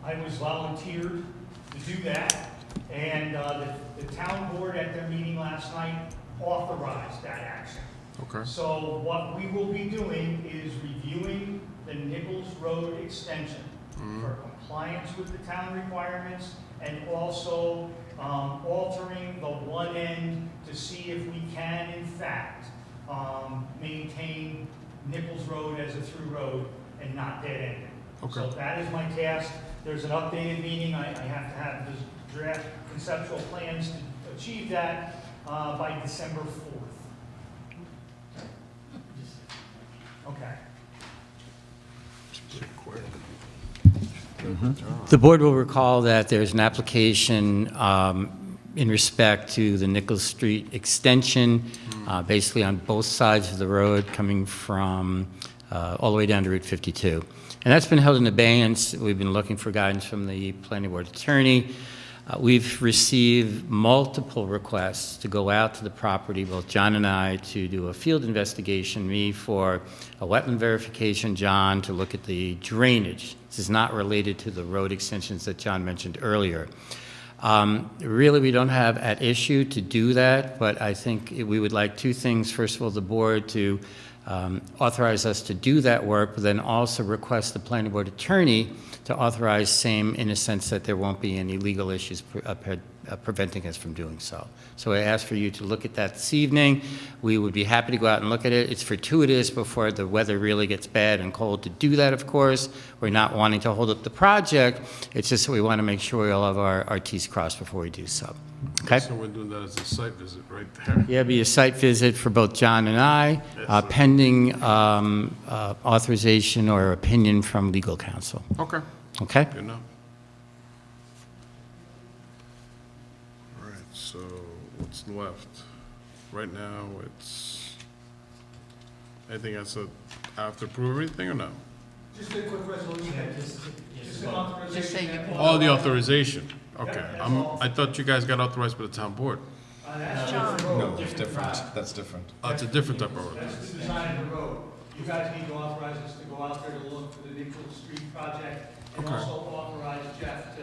I was volunteered to do that, and the town board at their meeting last night authorized that action. Okay. So what we will be doing is reviewing the Nichols Road extension for compliance with the town requirements, and also altering the one end to see if we can, in fact, maintain Nichols Road as a through road and not dead end. Okay. So that is my task. There's an updated meeting. I have to have this draft conceptual plans to achieve that by December 4th. Okay. The board will recall that there's an application in respect to the Nichols Street extension, basically on both sides of the road, coming from all the way down to Route 52. And that's been held in abeyance. We've been looking for guidance from the planning board attorney. We've received multiple requests to go out to the property, both John and I, to do a field investigation, me for a wetland verification, John to look at the drainage. This is not related to the road extensions that John mentioned earlier. Really, we don't have at issue to do that, but I think we would like 2 things. First of all, the board to authorize us to do that work, but then also request the planning board attorney to authorize same in a sense that there won't be any legal issues preventing us from doing so. So I ask for you to look at that this evening. We would be happy to go out and look at it. It's fortuitous before the weather really gets bad and cold to do that, of course. We're not wanting to hold up the project. It's just that we want to make sure we all have our T's crossed before we do so. Okay? So we're doing that as a site visit right there. Yeah, it'd be a site visit for both John and I, pending authorization or opinion from legal counsel. Okay. Okay? Good enough. All right, so what's left? Right now, it's, anything else that I have to approve everything or no? Just a quick resolution. Just an authorization. Just say you can. Oh, the authorization. Okay, that's all. I thought you guys got authorized by the town board. No, it's different. That's different. Oh, it's a different type of road. That's the design of the road. You guys need to authorize us to go out there to look for the Nichols Street project, and Okay. also authorize Jeff to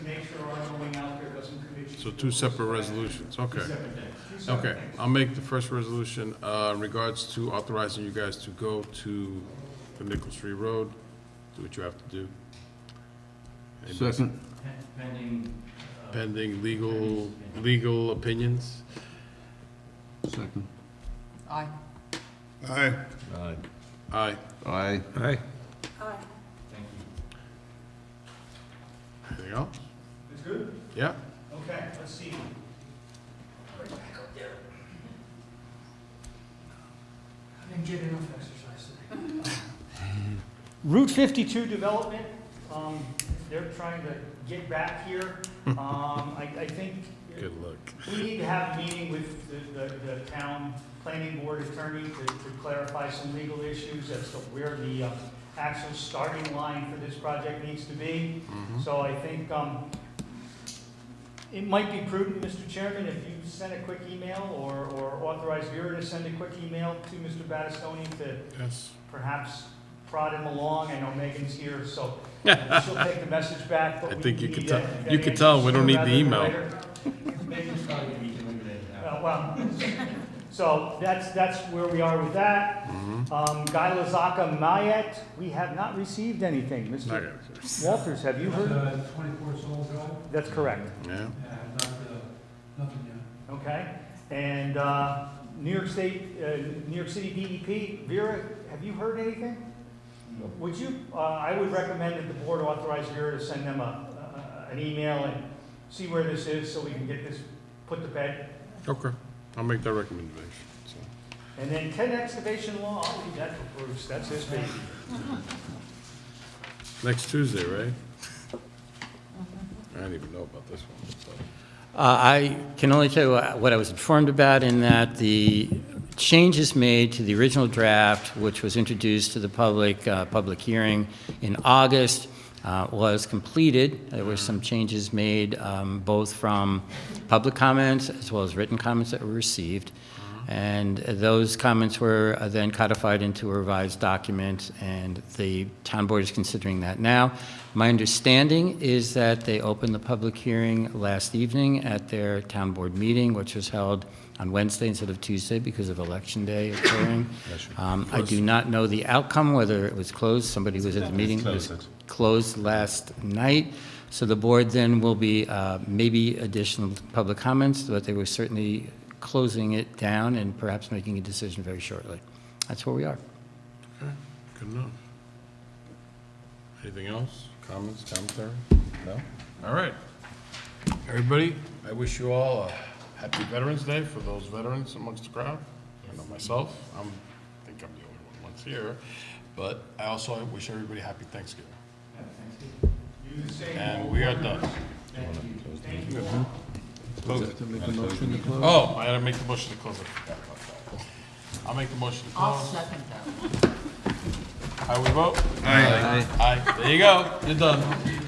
make sure our going out there doesn't commit you. So 2 separate resolutions, okay. Two separate things. Two separate Okay, things. I'll make the first resolution in regards to authorizing you guys to go to the Nichols Street Road do what you have to do. Second. Pending legal opinions. Second. Aye. Aye. Aye. Aye. Aye. Aye. Anything else? That's good? Yeah? Okay, let's see. Right back up there. I didn't get enough exercise today. Route 52 development, they're trying to get back here. I think Good luck. we need to have a meeting with the town planning board attorney to clarify some legal issues as to where the actual starting line for this project needs to be. So I think it might be prudent, Mr. Chairman, if you send a quick email or authorize Vera to send a quick email to Mr. Battistoni to Yes. perhaps prod him along. I know Megan's here, so she'll take the message back. But I we think you need could to tell, get you an could tell we answer don't need sooner the rather than email. later. Megan's probably gonna be doing it. Well, so that's where we are with that. Guy Lazaka Mayet, we have not received anything. Not Mr. yet. Walters, have you heard? 24 Soul Drive? That's correct. Yeah? Nothing yet. Okay. And New York City DEP, Vera, have you heard anything? Would you, I would recommend that the board authorize Vera to send them an email and see where this is so we can get this put to bed. Okay. I'll make that recommendation. So. And then 10 excavation law, I'll leave that for Bruce, that's his baby. Next Tuesday, right? I didn't even know about this one, so. I can only tell you what I was informed about in that the changes made to the original draft, which was introduced to the public hearing in August, was completed. There were some changes made both from public comments as well as written comments that were received. And those comments were then codified into a revised document, and the town board is considering that now. My understanding is that they opened the public hearing last evening at their town board meeting, which was held on Wednesday instead of Tuesday because of Election Day occurring. I do not know the outcome, whether it was closed. Somebody was at the meeting. It was closed last night. So the board then will be maybe additional public comments, but they were certainly closing it down and perhaps making a decision very shortly. That's where we are. Okay, good enough. Anything else? Comments, commentary? No? All right. Everybody, I wish you all a happy Veterans Day for those veterans amongst the crowd. I know myself, I think I'm the only one once here, but I also wish everybody happy Thanksgiving. And we are done. Oh, I gotta make the motion to close. I forgot about that. I'll make the motion to I'll close. second that one. How we vote? Aye. Aye. There you go. You're done.